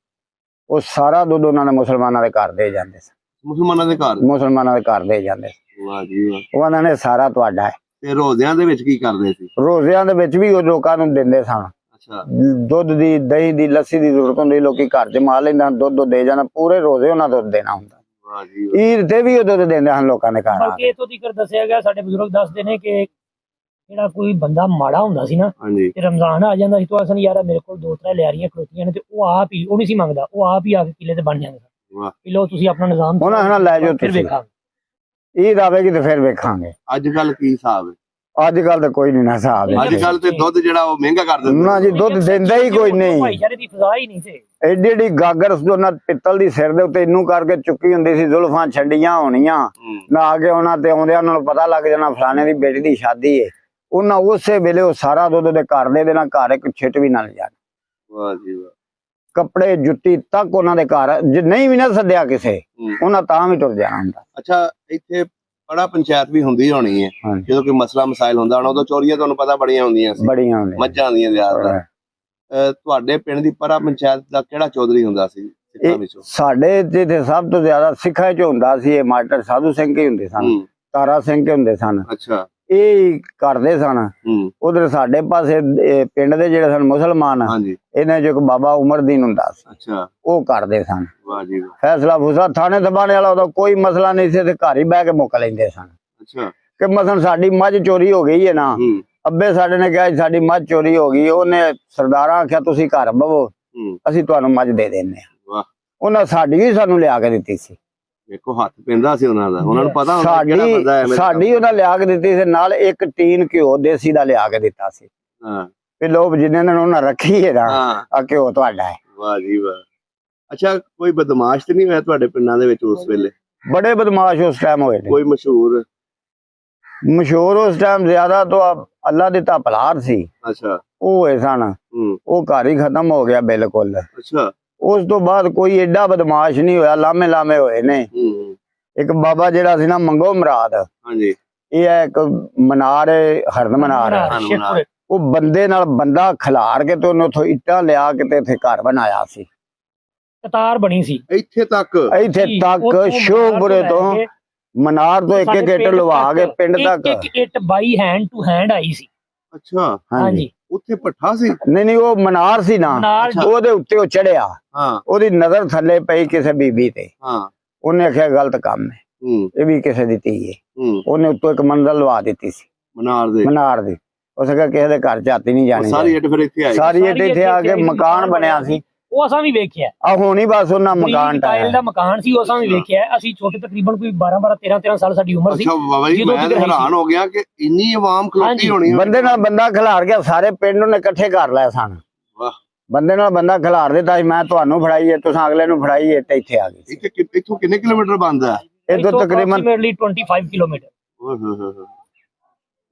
ਉਹ ਸਾਰਾ ਦੁੱਧ ਉਹਨਾਂ ਨੇ ਮੁਸਲਮਾਨਾਂ ਦੇ ਘਰ ਦੇ ਜਾਂਦੇ ਸੀ। ਮੁਸਲਮਾਨਾਂ ਦੇ ਘਰ ਦੇ ਜਾਂਦੇ ਸੀ। ਵਾਹ ਜੀ ਵਾਹ। ਉਹਨਾਂ ਨੇ ਸਾਰਾ ਤੁਹਾਡਾ ਹੈ। ਤੇ ਰੋਜ਼ਿਆਂ ਦੇ ਵਿੱਚ ਕੀ ਕਰਦੇ ਸੀ? ਰੋਜ਼ਿਆਂ ਦੇ ਵਿੱਚ ਵੀ ਉਹ ਲੋਕਾਂ ਨੂੰ ਦਿੰਦੇ ਸਨ। ਦੁੱਧ ਦੀ, ਦਹੀਂ ਦੀ, ਲੱਸੀ ਦੀ ਜ਼ਰੂਰਤ ਹੁੰਦੀ, ਲੋਕੀ ਘਰ ਚ ਮਾਰ ਲੈਂਦਾ, ਦੁੱਧ ਦੇ ਜਾਣਾ। ਪੂਰੇ ਰੋਜ਼ੇ ਉਹਨਾਂ ਦੁੱਧ ਦੇਣਾ ਹੁੰਦਾ। ਈਦ ਤੇ ਵੀ ਉਹ ਦੁੱਧ ਦਿੰਦੇ ਹਨ ਲੋਕਾਂ ਦੇ ਘਰ। ਬਲਕਿ ਇਥੋਂ ਤੀਕਰ ਦੱਸਿਆ ਗਿਆ, ਸਾਡੇ ਬਜ਼ੁਰਗ ਦੱਸਦੇ ਨੇ ਕਿ ਜਿਹੜਾ ਕੋਈ ਬੰਦਾ ਮਾੜਾ ਹੁੰਦਾ ਸੀ ਨਾ, ਤੇ ਰਮਜ਼ਾਨ ਆ ਜਾਂਦਾ ਸੀ ਤਾਂ ਅਸਨ ਯਾਰ ਮੇਰੇ ਕੋਲ 2-3 ਲਿਆਰੀਆਂ ਖਲੋਤੀਆਂ ਨੇ, ਤੇ ਉਹ ਆਪ ਹੀ, ਉਹ ਨਹੀਂ ਸੀ ਮੰਗਦਾ, ਉਹ ਆਪ ਹੀ ਆ ਕੇ ਕਿਲੇ ਤੇ ਬਣ ਜਾਂਦਾ ਸੀ। ਲਓ ਤੁਸੀਂ ਆਪਣਾ ਨਿਜ਼ਾਮ ਉਹਨਾਂ ਲੈ ਜਾਓ, ਫਿਰ ਵੇਖਾਂਗੇ। ਈਦ ਆਵੇਗੀ ਤੇ ਫਿਰ ਵੇਖਾਂਗੇ। ਅੱਜ ਕੱਲ ਕੀ ਹਿਸਾਬ ਹੈ? ਅੱਜ ਕੱਲ ਤਾਂ ਕੋਈ ਨਹੀਂ ਨਾ ਹਿਸਾਬ। ਅੱਜ ਕੱਲ ਤੇ ਦੁੱਧ ਜਿਹੜਾ ਉਹ ਮਹਿੰਗਾ ਕਰ ਦਿੰਦੇ ਨਾ ਜੀ, ਦੁੱਧ ਦਿੰਦਾ ਹੀ ਕੋਈ ਨਹੀਂ। ਭਾਈਚਾਰੇ ਦੀ ਫਜ਼ਾ ਹੀ ਨਹੀਂ ਸੀ। ਐਡੀ ਗਾਗਰ ਉਹਨਾਂ ਪਿੱਤਲ ਦੀ ਸਿਰ ਦੇ ਉੱਤੇ ਇਹਨੂੰ ਕਰਕੇ ਚੁੱਕੀ ਹੁੰਦੀ ਸੀ, ਜ਼ੁਲਫਾਂ ਛੰਡੀਆਂ ਹੋਣੀਆਂ ਨਾ, ਆ ਕੇ ਉਹਨਾਂ ਤੇ ਆਉਂਦਿਆਂ ਉਹਨਾਂ ਨੂੰ ਪਤਾ ਲੱਗ ਜਾਣਾ ਫਲਾਣੇ ਦੀ ਬੇਟੀ ਦੀ ਸ਼ਾਦੀ ਹੈ। ਉਹਨਾਂ ਉਸੇ ਵੇਲੇ ਉਹ ਸਾਰਾ ਦੁੱਧ ਦੇ ਘਰ ਦੇ ਦੇਣਾ, ਘਰ ਇੱਕ ਛਿੱਟ ਵੀ ਨਾ ਲਿਜਾਣਾ। ਵਾਹ ਜੀ ਵਾਹ। ਕੱਪੜੇ ਜੁੱਤੀ ਤੱਕ ਉਹਨਾਂ ਦੇ ਘਰ, ਜੇ ਨਹੀਂ ਵੀ ਨਾ ਸੱਦਿਆ ਕਿਸੇ, ਉਹਨਾਂ ਤਾਂ ਵੀ ਟੁਰ ਜਾਣਾ ਹੁੰਦਾ। ਅੱਛਾ, ਇੱਥੇ ਬੜਾ ਪੰਚਾਇਤ ਵੀ ਹੁੰਦੀ ਹੋਣੀ ਹੈ ਜਦੋਂ ਕੋਈ ਮਸਲਾ ਮਸਾਇਲ ਹੁੰਦਾ ਹੋਣਾ, ਉਦੋਂ ਚੋਰੀਆਂ ਤੁਹਾਨੂੰ ਪਤਾ ਬੜੀਆਂ ਹੁੰਦੀਆਂ ਸੀ? ਬੜੀਆਂ ਮੱਝਾਂ ਦੀਆਂ ਜ਼ਿਆਦਾ। ਤੁਹਾਡੇ ਪਿੰਡ ਦੀ ਪਰਾ ਪੰਚਾਇਤ ਦਾ ਕਿਹੜਾ ਚੌਧਰੀ ਹੁੰਦਾ ਸੀ? ਸਿੱਖਾਂ ਵਿੱਚੋਂ? ਸਾਡੇ ਜਿੱਥੇ ਸਭ ਤੋਂ ਜ਼ਿਆਦਾ ਸਿੱਖਾਂ ਚ ਹੁੰਦਾ ਸੀ ਇਹ ਮਾਸਟਰ ਸਾਧੂ ਸਿੰਘ ਹੀ ਹੁੰਦੇ ਸਨ, ਹੂੰ, ਤਾਰਾ ਸਿੰਘ ਕੇ ਹੁੰਦੇ ਸਨ, ਅੱਛਾ, ਇਹ ਹੀ ਕਰਦੇ ਸਨ। ਹੂੰ, ਉਧਰ ਸਾਡੇ ਪਾਸੇ ਇਹ ਪਿੰਡ ਦੇ ਜਿਹੜੇ ਸਨ ਮੁਸਲਮਾਨ, ਹਾਂਜੀ, ਇਹਨਾਂ ਚ ਇੱਕ ਬਾਬਾ ਉਮਰਦੀਨ ਹੁੰਦਾ ਸੀ, ਅੱਛਾ, ਉਹ ਕਰਦੇ ਸਨ। ਵਾਹ ਜੀ ਵਾਹ, ਫੈਸਲਾ ਫੂਸਲਾ ਥਾਣੇ ਦਬਾਣੇ ਵਾਲਾ ਉਹਦਾ ਕੋਈ ਮਸਲਾ ਨਹੀਂ ਸੀ, ਤੇ ਘਰ ਹੀ ਬਹਿ ਕੇ ਮੁੱਕ ਲੈਂਦੇ ਸਨ। ਅੱਛਾ, ਕਿ ਮਸਲ ਸਾਡੀ ਮੱਝ ਚੋਰੀ ਹੋ ਗਈ ਹੈ ਨਾ, ਹੂੰ, ਅੱਬੇ ਸਾਡੇ ਨੇ ਕਿਹਾ ਜੀ ਸਾਡੀ ਮੱਝ ਚੋਰੀ ਹੋ ਗਈ, ਉਹਨੇ ਸਰਦਾਰਾਂ ਆਖਿਆ ਤੁਸੀਂ ਘਰ ਬਵੋ, ਹੂੰ, ਅਸੀਂ ਤੁਹਾਨੂੰ ਮੱਝ ਦੇ ਦਿੰਦੇ ਹਾਂ। ਵਾਹ, ਉਹਨਾਂ ਸਾਡੀ ਵੀ ਸਾਨੂੰ ਲਿਆ ਕੇ ਦਿੱਤੀ ਸੀ, ਦੇਖੋ ਹੱਥ ਪੈਂਦਾ ਸੀ ਉਹਨਾਂ ਦਾ, ਉਹਨਾਂ ਨੂੰ ਪਤਾ ਹੁੰਦਾ ਕਿਹੜਾ ਬੰਦਾ ਐਵੇਂ ਦਾ ਸਾਡੀ ਉਹਨਾਂ ਲਿਆ ਕੇ ਦਿੱਤੀ ਸੀ, ਨਾਲ ਇੱਕ ਟੀਨ ਘਿਓ ਦੇਸੀ ਦਾ ਲਿਆ ਕੇ ਦਿੱਤਾ ਸੀ, ਹਾਂ, ਵੀ ਲੋਕ ਜਿੰਨੇ ਨੇ ਉਹਨਾਂ ਰੱਖੀ ਹੈ ਨਾ, ਹਾਂ, ਆ ਘਿਓ ਤੁਹਾਡਾ ਹੈ। ਵਾਹ ਜੀ ਵਾਹ। ਅੱਛਾ, ਕੋਈ ਬਦਮਾਸ਼ ਤੇ ਨਹੀਂ ਹੋਇਆ ਤੁਹਾਡੇ ਪਿੰਡਾਂ ਦੇ ਵਿੱਚ ਉਸ ਵੇਲੇ? ਬੜੇ ਬਦਮਾਸ਼ ਉਸ ਟਾਈਮ ਹੋਏ ਨੇ, ਕੋਈ ਮਸ਼ਹੂਰ? ਮਸ਼ਹੂਰ ਉਸ ਟਾਈਮ ਜ਼ਿਆਦਾ ਤੋਂ ਅੱਲਾ ਦਿੱਤਾ ਪਲਾਰ ਸੀ, ਅੱਛਾ, ਉਹ ਹੋਏ ਸਨ, ਹੂੰ, ਉਹ ਘਰ ਹੀ ਖਤਮ ਹੋ ਗਿਆ ਬਿਲਕੁਲ। ਅੱਛਾ, ਉਸ ਤੋਂ ਬਾਅਦ ਕੋਈ ਏਡਾ ਬਦਮਾਸ਼ ਨਹੀਂ ਹੋਇਆ, ਲਾਮੇ ਲਾਮੇ ਹੋਏ ਨੇ। ਹੂੰ, ਇੱਕ ਬਾਬਾ ਜਿਹੜਾ ਸੀ ਨਾ ਮੰਗੋ ਮਰਾਦ, ਹਾਂਜੀ, ਇਹ ਹੈ ਇੱਕ ਮਨਾਰ ਹੈ, ਹਰਦ ਮਨਾਰ ਹੈ, ਸ਼ੇਖਪੁਰੇ। ਉਹ ਬੰਦੇ ਨਾਲ ਬੰਦਾ ਖਿਲਾਰ ਕੇ ਤੇ ਉਹਨੇ ਉੱਥੋਂ ਇੱਟਾਂ ਲਿਆ ਕੇ ਤੇ ਇੱਥੇ ਘਰ ਬਣਾਇਆ ਸੀ, ਕਤਾਰ ਬਣੀ ਸੀ ਇੱਥੇ ਤੱਕ? ਇੱਥੇ ਜੀ, ਤੱਕ ਉੱਥੋਂ ਸ਼ੋਭਰੇ ਤੋਂ ਲੈ ਕੇ ਮਨਾਰ ਤੋਂ ਇੱਕ ਇੱਕ ਸਾਡੇ ਇੱਟ ਪਿੰਡ ਲਵਾ ਕੇ ਪਿੰਡ ਤੱਕ। ਇੱਕ ਇੱਟ ਬਾਈ ਹੈਂਡ ਟੂ ਹੈਂਡ ਆਈ ਸੀ। ਅੱਛਾ, ਹਾਂਜੀ, ਉੱਥੇ ਪੱਠਾ ਸੀ? ਨਹੀਂ ਉਹ ਮਨਾਰ ਸੀ ਨਾ, ਨਾਲ ਉਹਦੇ ਉੱਤੇ ਉਹ ਚੜਿਆ, ਹਾਂ, ਉਹਦੀ ਨਜ਼ਰ ਥੱਲੇ ਪਈ ਕਿਸੇ ਬੀਬੀ ਤੇ, ਹਾਂ, ਉਹਨੇ ਆਖਿਆ ਗਲਤ ਕੰਮ ਹੈ, ਹੂੰ, ਇਹ ਵੀ ਕਿਸੇ ਦੀ ਧੀ ਹੈ। ਹੂੰ, ਉਹਨੇ ਉੱਤੋਂ ਇੱਕ ਮੰਜ਼ਲ ਲਵਾ ਦਿੱਤੀ ਸੀ ਮਨਾਰ ਦੇ? ਮਨਾਰ ਦੀ, ਉਸ ਕਿਹਾ ਕਿਸੇ ਦੇ ਘਰ ਝਾਤੀ ਨਹੀਂ ਜਾਣੀ, ਸਾਰੀ ਇੱਟ ਫਿਰ ਇੱਥੇ ਆਈ? ਸਾਰੀ ਇੱਟ ਇੱਥੇ ਆ ਕੇ ਸਾਰੀ ਮਕਾਨ ਬਣਿਆ ਸੀ। ਉਹ ਅਸਾਂ ਵੀ ਵੇਖਿਆ, ਆ ਹੁਣੀ ਬਸ ਉਹਨਾਂ ਮਕਾਨ ਟਾਇਲ ਟਾਇਆ। ਦਾ ਮਕਾਨ ਸੀ, ਉਹ ਅਸਾਂ ਵੀ ਵੇਖਿਆ। ਅਸੀਂ ਛੋਟੇ ਤਕਰੀਬਨ ਕੋਈ 12 13 ਸਾਲ ਸਾਡੀ ਉਮਰ ਸੀ। ਅੱਛਾ ਬਾਬਾ ਜੀ, ਜਦੋਂ ਮੈਂ ਕਿਤੇ ਹੈਰਾਨ ਹੋ ਗਿਆ ਕਿ ਇੰਨੀ ਆਵਾਮ ਖਲੋਤੀ ਹਾਂਜੀ, ਹੋਣੀ। ਬੰਦੇ ਨਾਲ ਬੰਦਾ ਖਿਲਾਰ ਗਿਆ, ਸਾਰੇ ਪਿੰਡ ਨੂੰ ਇਕੱਠੇ ਕਰ ਲਿਆ ਸਨ। ਵਾਹ, ਬੰਦੇ ਨਾਲ ਬੰਦਾ ਖਿਲਾਰ ਦਿੱਤਾ ਸੀ, ਮੈਂ ਤੁਹਾਨੂੰ ਫੜਾਈਏ, ਤੁਸੀਂ ਅਗਲੇ ਨੂੰ ਫੜਾਈਏ, ਤੇ ਇੱਥੇ ਆ ਗਈ। ਇੱਥੋਂ ਕਿੰਨੇ ਕਿਲੋਮੀਟਰ ਬੰਦਾ ਹੈ? ਇਹ ਤੋਂ ਤਕਰੀਬਨ 25 ਕਿਲੋਮੀਟਰ, ਓਏ ਹੋਏ ਹੋਏ ਹੋਏ।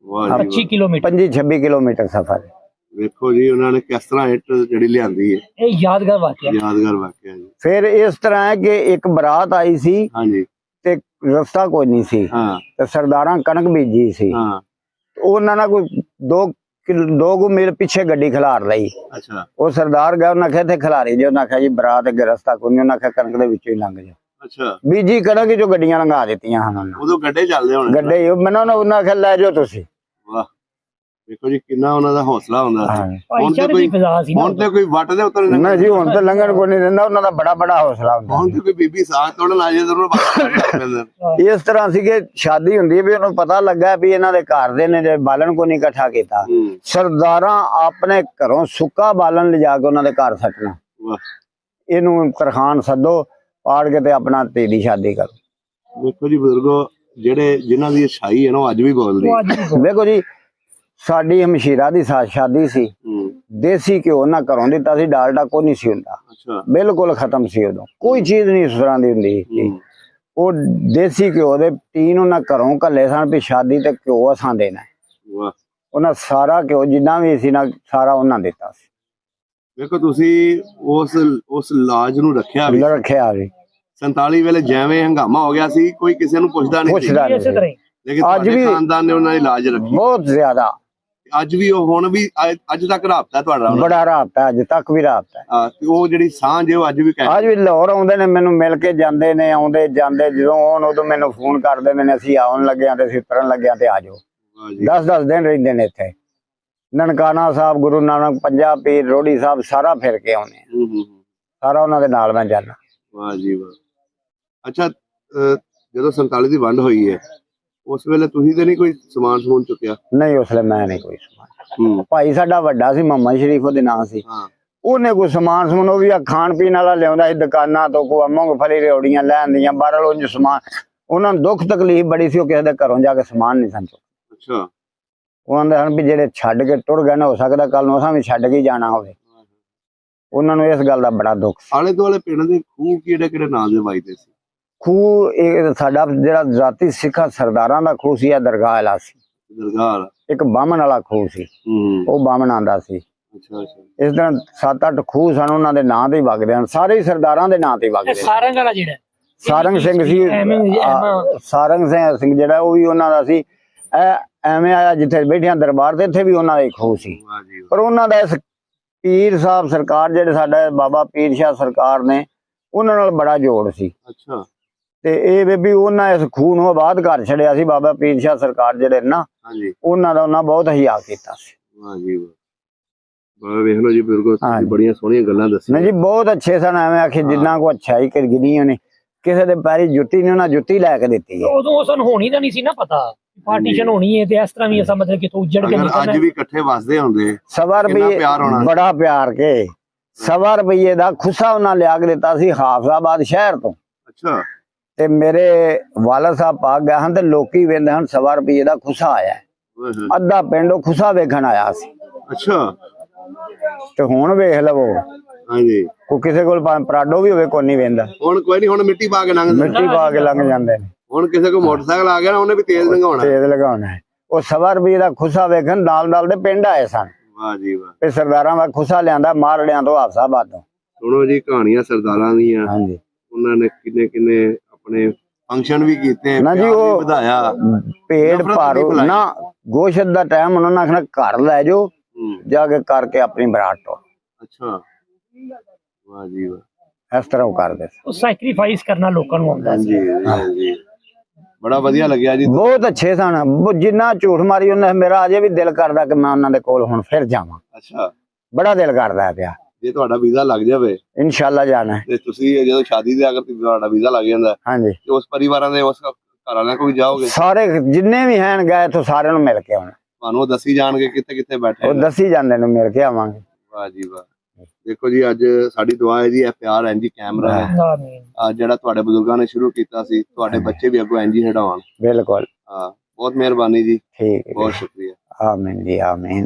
ਵਾਹ ਜੀ 25 ਕਿਲੋਮੀਟਰ। 25-26 ਕਿਲੋਮੀਟਰ ਸਫ਼ਰ ਹੈ। ਵੇਖੋ ਜੀ ਉਹਨਾਂ ਨੇ ਕਿਸ ਤਰ੍ਹਾਂ ਇੱਟ ਜਿਹੜੀ ਲਿਆਂਦੀ ਹੈ, ਇਹ ਯਾਦਗਾਰ ਵਾਕਿਆ। ਯਾਦਗਾਰ ਵਾਕਿਆ ਜੀ। ਫਿਰ ਇਸ ਤਰ੍ਹਾਂ ਹੈ ਕਿ ਇੱਕ ਬਰਾਤ ਆਈ ਸੀ ਹਾਂਜੀ, ਤੇ ਰਸਤਾ ਕੋਈ ਨਹੀਂ ਸੀ, ਹਾਂ, ਤੇ ਸਰਦਾਰਾਂ ਕਣਕ ਬੀਜੀ ਸੀ, ਹਾਂ, ਉਹਨਾਂ ਨਾਲ ਕੋਈ 2 ਮੀਲ ਪਿੱਛੇ ਗੱਡੀ ਖਿਲਾਰ ਲਈ। ਅੱਛਾ, ਉਹ ਸਰਦਾਰ ਗਿਆ, ਉਹਨਾਂ ਆਖਿਆ ਤੇ ਖਿਲਾਰੀ ਜੇ, ਉਹਨਾਂ ਆਖਿਆ ਜੀ ਬਰਾਤ ਅੱਗੇ ਰਸਤਾ ਕੋਈ ਨਹੀਂ, ਉਹਨਾਂ ਆਖਿਆ ਕਣਕ ਦੇ ਵਿੱਚੋਂ ਹੀ ਲੰਘ ਜਾ। ਅੱਛਾ, ਬੀਜੀ ਕਣਕ ਜੋ ਗੱਡੀਆਂ ਲੰਘਾ ਦਿੱਤੀਆਂ ਹਨ ਉਹਨਾਂ, ਉਦੋਂ ਗੱਡੇ ਚੱਲਦੇ ਹੋਣੇ? ਗੱਡੇ ਮੈਨੂੰ ਉਹਨਾਂ ਆਖਿਆ ਲੈ ਜਾਓ ਤੁਸੀਂ। ਵਾਹ, ਵੇਖੋ ਜੀ ਕਿੰਨਾ ਉਹਨਾਂ ਦਾ ਹੌਸਲਾ ਹੁੰਦਾ ਸੀ। ਹਾਂ। ਭਾਈਚਾਰੇ ਦੀ ਫਿਜ਼ਾ ਸੀ ਨਾ ਹੁਣ ਤੇ ਕੋਈ ਵੱਟ ਦੇ ਉੱਤੇ ਨਾ ਜੀ, ਹੁਣ ਤਾਂ ਲੰਘਣ ਕੋਈ ਨਹੀਂ ਦਿੰਦਾ, ਉਹਨਾਂ ਦਾ ਬੜਾ ਹੌਸਲਾ ਹੁੰਦਾ। ਹੁਣ ਤੇ ਕੋਈ ਬੀਬੀ ਸਾਥ ਤੋੜਨ ਆ ਜਾਏ ਤਾਂ ਉਹਨੂੰ ਬਾਹਰ ਇਸ ਤਰ੍ਹਾਂ ਸੀ ਕਿ ਸ਼ਾਦੀ ਹੁੰਦੀ ਹੈ ਵੀ ਉਹਨੂੰ ਪਤਾ ਲੱਗਾ ਵੀ ਇਹਨਾਂ ਦੇ ਘਰ ਦੇ ਨੇ ਜੇ ਬਾਲਣ ਕੋ ਨਹੀਂ ਇਕੱਠਾ ਕੀਤਾ, ਸਰਦਾਰਾਂ ਆਪਣੇ ਘਰੋਂ ਸੁੱਕਾ ਬਾਲਣ ਲਿਜਾ ਕੇ ਉਹਨਾਂ ਦੇ ਘਰ ਸੱਟਣਾ। ਵਾਹ, ਇਹਨੂੰ ਤਰਖਾਨ ਸੱਦੋ, ਪਾੜ ਕੇ ਤੇ ਆਪਣਾ ਧੀ ਦੀ ਸ਼ਾਦੀ ਕਰੋ। ਵੇਖੋ ਜੀ ਬਜ਼ੁਰਗੋ, ਜਿਹੜੇ ਜਿਨ੍ਹਾਂ ਦੀ ਛਾਈ ਹੈ ਨਾ ਉਹ ਅੱਜ ਵੀ ਬੋਲਦੀ ਹੈ। ਵੇਖੋ ਜੀ, ਸਾਡੀ ਹਮਸ਼ੀਰਾ ਦੀ ਸ਼ਾਦੀ ਸੀ, ਦੇਸੀ ਘਿਓ ਨਾ ਘਰੋਂ ਦਿੱਤਾ ਸੀ, ਡਾਲਡਾ ਕੋਈ ਨਹੀਂ ਸੀ ਹੁੰਦਾ, ਅੱਛਾ, ਬਿਲਕੁਲ ਖਤਮ ਸੀ ਉਦੋਂ, ਕੋਈ ਚੀਜ਼ ਨਹੀਂ ਉਸ ਤਰ੍ਹਾਂ ਦੀ ਹੁੰਦੀ ਸੀ। ਉਹ ਦੇਸੀ ਘਿਓ ਦੇ ਟੀਨ ਉਹਨਾਂ ਘਰੋਂ ਘੱਲੇ ਸਨ ਵੀ ਸ਼ਾਦੀ ਤੇ ਘਿਓ ਅਸਾਂ ਦੇਣਾ। ਵਾਹ, ਉਹਨਾਂ ਸਾਰਾ ਘਿਓ ਜਿੰਨਾ ਵੀ ਸੀ ਨਾ, ਸਾਰਾ ਉਹਨਾਂ ਦਿੱਤਾ ਸੀ। ਵੇਖੋ ਤੁਸੀਂ ਉਸ ਲਾਜ ਨੂੰ ਰੱਖਿਆ ਵੀ। ਰੱਖਿਆ ਵੀ 47 ਵੇਲੇ ਜਿਵੇਂ ਹੰਗਾਮਾ ਹੋ ਗਿਆ ਸੀ, ਕੋਈ ਕਿਸੇ ਨੂੰ ਪੁੱਛਦਾ ਨਹੀਂ ਸੀ, ਪੁੱਛਦਾ ਨਹੀਂ ਇਸੇ ਸੀ। ਤਰ੍ਹਾਂ ਹੀ। ਲੇਕਿਨ ਅੱਜ ਤੁਹਾਡੇ ਵੀ ਖਾਨਦਾਨ ਨੇ ਉਹਨਾਂ ਦੀ ਲਾਜ ਰੱਖੀ। ਬਹੁਤ ਜ਼ਿਆਦਾ, ਅੱਜ ਵੀ ਉਹ ਹੁਣ ਵੀ ਅੱਜ ਤੱਕ ਰਾਬਤਾ ਤੁਹਾਡਾ ਉਹਨਾਂ ਬੜਾ ਰਾਬਤਾ, ਅੱਜ ਤੱਕ ਵੀ ਰਾਬਤਾ। ਨਾਲ। ਤੇ ਉਹ ਜਿਹੜੀ ਸਾਂਝ ਹੈ ਉਹ ਅੱਜ ਵੀ ਅੱਜ ਵੀ ਲਾਹੌਰ ਆਉਂਦੇ ਨੇ, ਮੈਨੂੰ ਮਿਲ ਕੇ ਜਾਂਦੇ ਨੇ, ਆਉਂਦੇ ਜਾਂਦੇ, ਜਦੋਂ ਆਉਣ ਉਦੋਂ ਮੈਨੂੰ ਫੋਨ ਕਰ ਦਿੰਦੇ ਨੇ, ਅਸੀਂ ਆਉਣ ਲੱਗਿਆ ਤੇ ਅਸੀਂ ਤੁਰਨ ਲੱਗਿਆ ਤੇ ਆ ਜਾਓ। 10-10 ਦਿਨ ਰਹਿੰਦੇ ਨੇ ਇੱਥੇ। ਨਨਕਾਣਾ ਸਾਹਿਬ, ਗੁਰੂ ਨਾਨਕ, ਪੰਜਾਬ ਪੀਰ, ਰੋੜੀ ਸਾਹਿਬ, ਸਾਰਾ ਫਿਰ ਕੇ ਆਉਨੇ, ਸਾਰਾ ਉਹਨਾਂ ਦੇ ਨਾਲ ਮੈਂ ਜਾਣਾ। ਵਾਹ ਜੀ ਵਾਹ। ਅੱਛਾ, ਜਦੋਂ 47 ਦੀ ਵੰਡ ਹੋਈ ਹੈ ਉਸ ਵੇਲੇ ਤੁਸੀਂ ਤੇ ਨਹੀਂ ਕੋਈ ਸਮਾਨ ਸਮੂਨ ਚੁੱਕਿਆ? ਨਹੀਂ, ਉਸ ਵੇਲੇ ਮੈਂ ਨਹੀਂ ਕੋਈ ਸਮਾਨ। ਭਾਈ ਸਾਡਾ ਵੱਡਾ ਸੀ, ਮੁਹੰਮਦ ਸ਼ਰੀਫ ਉਹਦੇ ਨਾਂ ਸੀ, ਉਹਨੇ ਕੋਈ ਸਮਾਨ ਸਮੂਨ, ਉਹ ਵੀ ਆ ਖਾਣ ਪੀਣ ਵਾਲਾ ਲਿਆਉਂਦਾ ਸੀ ਦੁਕਾਨਾਂ ਤੋਂ, ਕੋਈ ਮੂੰਗਫਲੀ ਰਿਓੜੀਆਂ ਲੈਂਦੀਆਂ ਬਾਹਰ, ਉਂਝ ਸਮਾਨ। ਉਹਨਾਂ ਨੂੰ ਦੁੱਖ ਤਕਲੀਫ ਬੜੀ ਸੀ, ਉਹ ਕਿਸੇ ਦੇ ਘਰੋਂ ਜਾ ਕੇ ਸਮਾਨ ਨਹੀਂ ਸਨ ਚੁੱਕਦੇ। ਅੱਛਾ, ਉਹ ਆਂਦੇ ਹਨ ਵੀ ਜਿਹੜੇ ਛੱਡ ਕੇ ਟੁਰ ਗਏ ਨਾ, ਹੋ ਸਕਦਾ ਕੱਲ ਨੂੰ ਅਸਾਂ ਵੀ ਛੱਡ ਕੇ ਜਾਣਾ ਹੋਵੇ। ਉਹਨਾਂ ਨੂੰ ਇਸ ਗੱਲ ਦਾ ਬੜਾ ਦੁੱਖ ਸੀ। ਆਲੇ ਦੁਆਲੇ ਪਿੰਡ ਦੇ ਖੂਹ ਕਿਹੜੇ ਨਾਂ ਦੇ ਵੱਜਦੇ ਸੀ? ਖੂਹ ਇਹ ਸਾਡਾ ਜਿਹੜਾ ਜ਼ਾਤੀ ਸਿੱਖਾਂ ਸਰਦਾਰਾਂ ਦਾ ਖੂਹ ਸੀ, ਦਰਗਾਹ ਵਾਲਾ ਸੀ। ਦਰਗਾਹ? ਇੱਕ ਬਾਹਮਣ ਵਾਲਾ ਖੂਹ ਸੀ, ਉਹ ਬਾਹਮਣ ਆਂਦਾ ਸੀ। ਅੱਛਾ ਅੱਛਾ। ਇਸ ਤਰ੍ਹਾਂ 7-8 ਖੂਹ ਸਨ, ਉਹਨਾਂ ਦੇ ਨਾਂ ਤੇ ਹੀ ਵਗਦੇ ਹਨ, ਸਾਰੇ ਹੀ ਸਰਦਾਰਾਂ ਦੇ ਨਾਂ ਤੇ ਹੀ ਵਗਦੇ। ਸਾਰੰਗ ਵਾਲਾ ਜਿਹੜਾ ਸਾਰੰਗ ਸਿੰਘ ਸੀ, ਸਾਰੰਗ ਸਿੰਘ ਜਿਹੜਾ ਉਹ ਵੀ ਉਹਨਾਂ ਦਾ ਸੀ। ਐਵੇਂ ਆਇਆ ਜਿੱਥੇ ਬੈਠਿਆਂ ਦਰਬਾਰ ਤੇ, ਇੱਥੇ ਵੀ ਉਹਨਾਂ ਦਾ ਹੀ ਖੂਹ ਸੀ। ਪਰ ਉਹਨਾਂ ਦਾ ਇਸ ਪੀਰ ਸਾਹਿਬ ਸਰਕਾਰ, ਜਿਹੜੇ ਸਾਡਾ ਬਾਬਾ ਪੀਰ ਸ਼ਾਹ ਸਰਕਾਰ ਨੇ, ਉਹਨਾਂ ਨਾਲ ਬੜਾ ਜੋੜ ਸੀ। ਅੱਛਾ ਤੇ ਇਹ ਬੇਬੀ ਉਹਨਾਂ ਇਸ ਖੂਹ ਨੂੰ ਆਬਾਦ ਕਰ ਛੜਿਆ ਸੀ। ਬਾਬਾ ਪੀਰ ਸ਼ਾਹ ਸਰਕਾਰ ਜਿਹੜੇ ਨਾ ਹਾਂਜੀ ਉਹਨਾਂ ਦਾ ਉਹਨਾਂ ਬਹੁਤ ਹਿਆ ਕੀਤਾ ਸੀ। ਵਾਹ ਜੀ ਵਾਹ। ਵਾਹ ਵੇਖ ਲਓ ਜੀ ਬਿਲਕੁਲ ਹਾਂਜੀ। ਬੜੀਆਂ ਸੋਹਣੀਆਂ ਗੱਲਾਂ ਨਹੀਂ ਦੱਸੀਆਂ ਜੀ ਬਹੁਤ ਅੱਛੇ ਸਨ। ਐਵੇਂ ਆਖੀ ਜਿੰਨਾ ਕੋ ਅੱਛਾਈ ਕਰ ਗਿਣੀ ਉਹਨੇ, ਕਿਸੇ ਦੇ ਪੈਰੀ ਜੁੱਤੀ ਨਹੀਂ ਉਹਨਾਂ ਜੁੱਤੀ ਲੈ ਕੇ ਦਿੱਤੀ ਹੈ। ਉਦੋਂ ਉਹ ਸਾਨੂੰ ਹੋਣੀ ਤਾਂ ਨਹੀਂ ਸੀ ਨਾ ਪਤਾ ਪਾਰਟੀਸ਼ਨ ਹੋਣੀ ਹੈ ਤੇ ਇਸ ਤਰ੍ਹਾਂ ਵੀ ਅਸਾਂ ਮਤਲਬ ਕਿਤੋਂ ਉੱਜੜ ਕੇ ਅਗਰ ਨਿਕਲਣਾ। ਅੱਜ ਵੀ ਇਕੱਠੇ ਵਸਦੇ ਹੁੰਦੇ ਸਵਾ ਕਿੰਨਾ ਰੁਪਏ ਪਿਆਰ ਹੋਣਾ। ਬੜਾ ਪਿਆਰ ਕੇ ਸਵਾ ਰੁਪਏ ਦਾ ਖੁੱਸਾ ਉਹਨਾਂ ਲਿਆ ਕੇ ਦਿੱਤਾ ਸੀ ਹਾਫਜ਼ਾਬਾਦ ਸ਼ਹਿਰ ਤੋਂ। ਅੱਛਾ ਤੇ ਮੇਰੇ ਵਾਲਾ ਸਾਹਿਬ ਪਾਕ ਗਏ ਹਨ ਤੇ ਲੋਕੀ ਵੇਂਦੇ ਹਨ ਸਵਾ ਰੁਪਏ ਦਾ ਖੁੱਸਾ ਆਇਆ ਹੈ। ਓਏ ਹੋਏ। ਅੱਧਾ ਪਿੰਡ ਉਹ ਖੁੱਸਾ ਵੇਖਣ ਆਇਆ ਸੀ। ਅੱਛਾ ਤੇ ਹੁਣ ਵੇਖ ਲਵੋ ਹਾਂਜੀ ਕੋ ਕਿਸੇ ਕੋਲ ਭਾਵੇਂ ਪਰਾਡੋ ਵੀ ਹੋਵੇ ਕੋਈ ਨਹੀਂ ਵੇਂਦਾ, ਹੁਣ ਕੋਈ ਨਹੀਂ, ਹੁਣ ਮਿੱਟੀ ਪਾ ਕੇ ਲੰਘਦੇ। ਮਿੱਟੀ ਪਾ ਕੇ ਲੰਘ ਜਾਂਦੇ ਨੇ। ਹੁਣ ਕਿਸੇ ਕੋ ਮੋਟਰਸਾਈਕਲ ਆ ਗਿਆ ਨਾ ਉਹਨੇ ਵੀ ਤੇਜ਼ ਲੰਘਾਉਣਾ। ਤੇਜ਼ ਲਗਾਉਣਾ ਹੈ। ਉਹ ਸਵਾ ਰੁਪਏ ਦਾ ਖੁੱਸਾ ਵੇਖਣ ਨਾਲ ਦੇ ਪਿੰਡ ਆਏ ਸਨ। ਵਾਹ ਜੀ ਵਾਹ। ਤੇ ਸਰਦਾਰਾਂ ਦਾ ਖੁੱਸਾ ਲਿਆਂਦਾ ਮਾਰੜਿਆਂ ਤੋਂ ਹਾਫਸਾਬਾਦ ਤੋਂ। ਸੁਣੋ ਜੀ ਕਹਾਣੀਆਂ ਸਰਦਾਰਾਂ ਦੀਆਂ। ਹਾਂਜੀ ਉਹਨਾਂ ਨੇ ਕਿੰਨੇ ਕਿੰਨੇ ਆਪਣੇ ਫੰਕਸ਼ਨ ਵੀ ਕੀਤੇ, ਨਾ ਜੀ ਪਿਆਰ ਵੀ ਉਹ ਵਧਾਇਆ। ਪੇੜ ਨਫ਼ਰਤ ਭਾਰੋ ਨਹੀਂ ਫੈਲਾਈ। ਨਾ ਗੋਸ਼ਤ ਦਾ ਟਾਈਮ ਉਹਨਾਂ ਨੇ ਆਖਣਾ ਘਰ ਲੈ ਜਾਓ ਹੂੰ, ਜਾ ਕੇ ਕਰਕੇ ਆਪਣੀ ਬਰਾਤ ਤੋਂ। ਅੱਛਾ ਵਾਹ ਜੀ ਵਾਹ। ਇਸ ਤਰ੍ਹਾਂ ਉਹ ਕਰਦੇ ਸੀ। ਉਹ ਸੈਕਰੀਫਾਈਸ ਕਰਨਾ ਲੋਕਾਂ ਨੂੰ ਆਉਂਦਾ ਸੀ। ਹਾਂਜੀ ਹਾਂਜੀ ਬੜਾ ਵਧੀਆ ਲੱਗਿਆ ਜੀ। ਬਹੁਤ ਅੱਛੇ ਸਨ। ਜਿੰਨਾ ਝੂਠ ਮਾਰੀ ਉਹਨੇ ਮੇਰਾ ਅਜੇ ਵੀ ਦਿਲ ਕਰਦਾ ਕਿ ਮੈਂ ਉਹਨਾਂ ਦੇ ਕੋਲ ਹੁਣ ਫਿਰ ਜਾਵਾਂ। ਅੱਛਾ ਬੜਾ ਦਿਲ ਕਰਦਾ ਪਿਆ। ਜੇ ਤੁਹਾਡਾ ਵੀਜ਼ਾ ਲੱਗ ਜਾਵੇ ਇਨਸ਼ਾਅੱਲਾ ਜਾਣਾ ਹੈ। ਤੇ ਤੁਸੀਂ ਜਦੋਂ ਸ਼ਾਦੀ ਦੇ ਅਗਰ ਤੁਹਾਡਾ ਵੀਜ਼ਾ ਲੱਗ ਜਾਂਦਾ ਹਾਂਜੀ ਤੇ ਉਸ ਪਰਿਵਾਰਾਂ ਦੇ ਉਸ ਘਰ ਵਾਲਿਆਂ ਕੋਲ ਵੀ ਜਾਓਗੇ, ਸਾਰੇ ਜਿੰਨੇ ਵੀ ਹਨ ਗਏ ਤੋਂ ਸਾਰਿਆਂ ਨੂੰ ਮਿਲ ਕੇ ਆਉਣਾ। ਤੁਹਾਨੂੰ ਉਹ ਦੱਸੀ ਜਾਣਗੇ ਕਿੱਥੇ ਕਿੱਥੇ ਬੈਠੇ ਉਹ ਨੇ। ਦੱਸੀ ਜਾਂਦੇ ਨੇ, ਮਿਲ ਕੇ ਆਵਾਂਗੇ। ਵਾਹ ਜੀ ਵਾਹ। ਦੇਖੋ ਜੀ ਅੱਜ ਸਾਡੀ ਦੁਆ ਹੈ ਜੀ ਇਹ ਪਿਆਰ ਇੰਜ ਹੀ ਕਾਇਮ ਰਹੇ। ਆਮੀਨ। ਜਿਹੜਾ ਤੁਹਾਡੇ ਬਜ਼ੁਰਗਾਂ ਨੇ ਸ਼ੁਰੂ ਕੀਤਾ ਸੀ ਤੁਹਾਡੇ ਬੱਚੇ ਵੀ ਅੱਗੋਂ ਇੰਜ ਹੀ ਹਟਾਉਣ। ਬਿਲਕੁਲ ਹਾਂ ਬਹੁਤ ਮਿਹਰਬਾਨੀ ਜੀ, ਠੀਕ ਹੈ। ਬਹੁਤ ਸ਼ੁਕਰੀਆ। ਆਮੀਨ ਜੀ ਆਮੀਨ।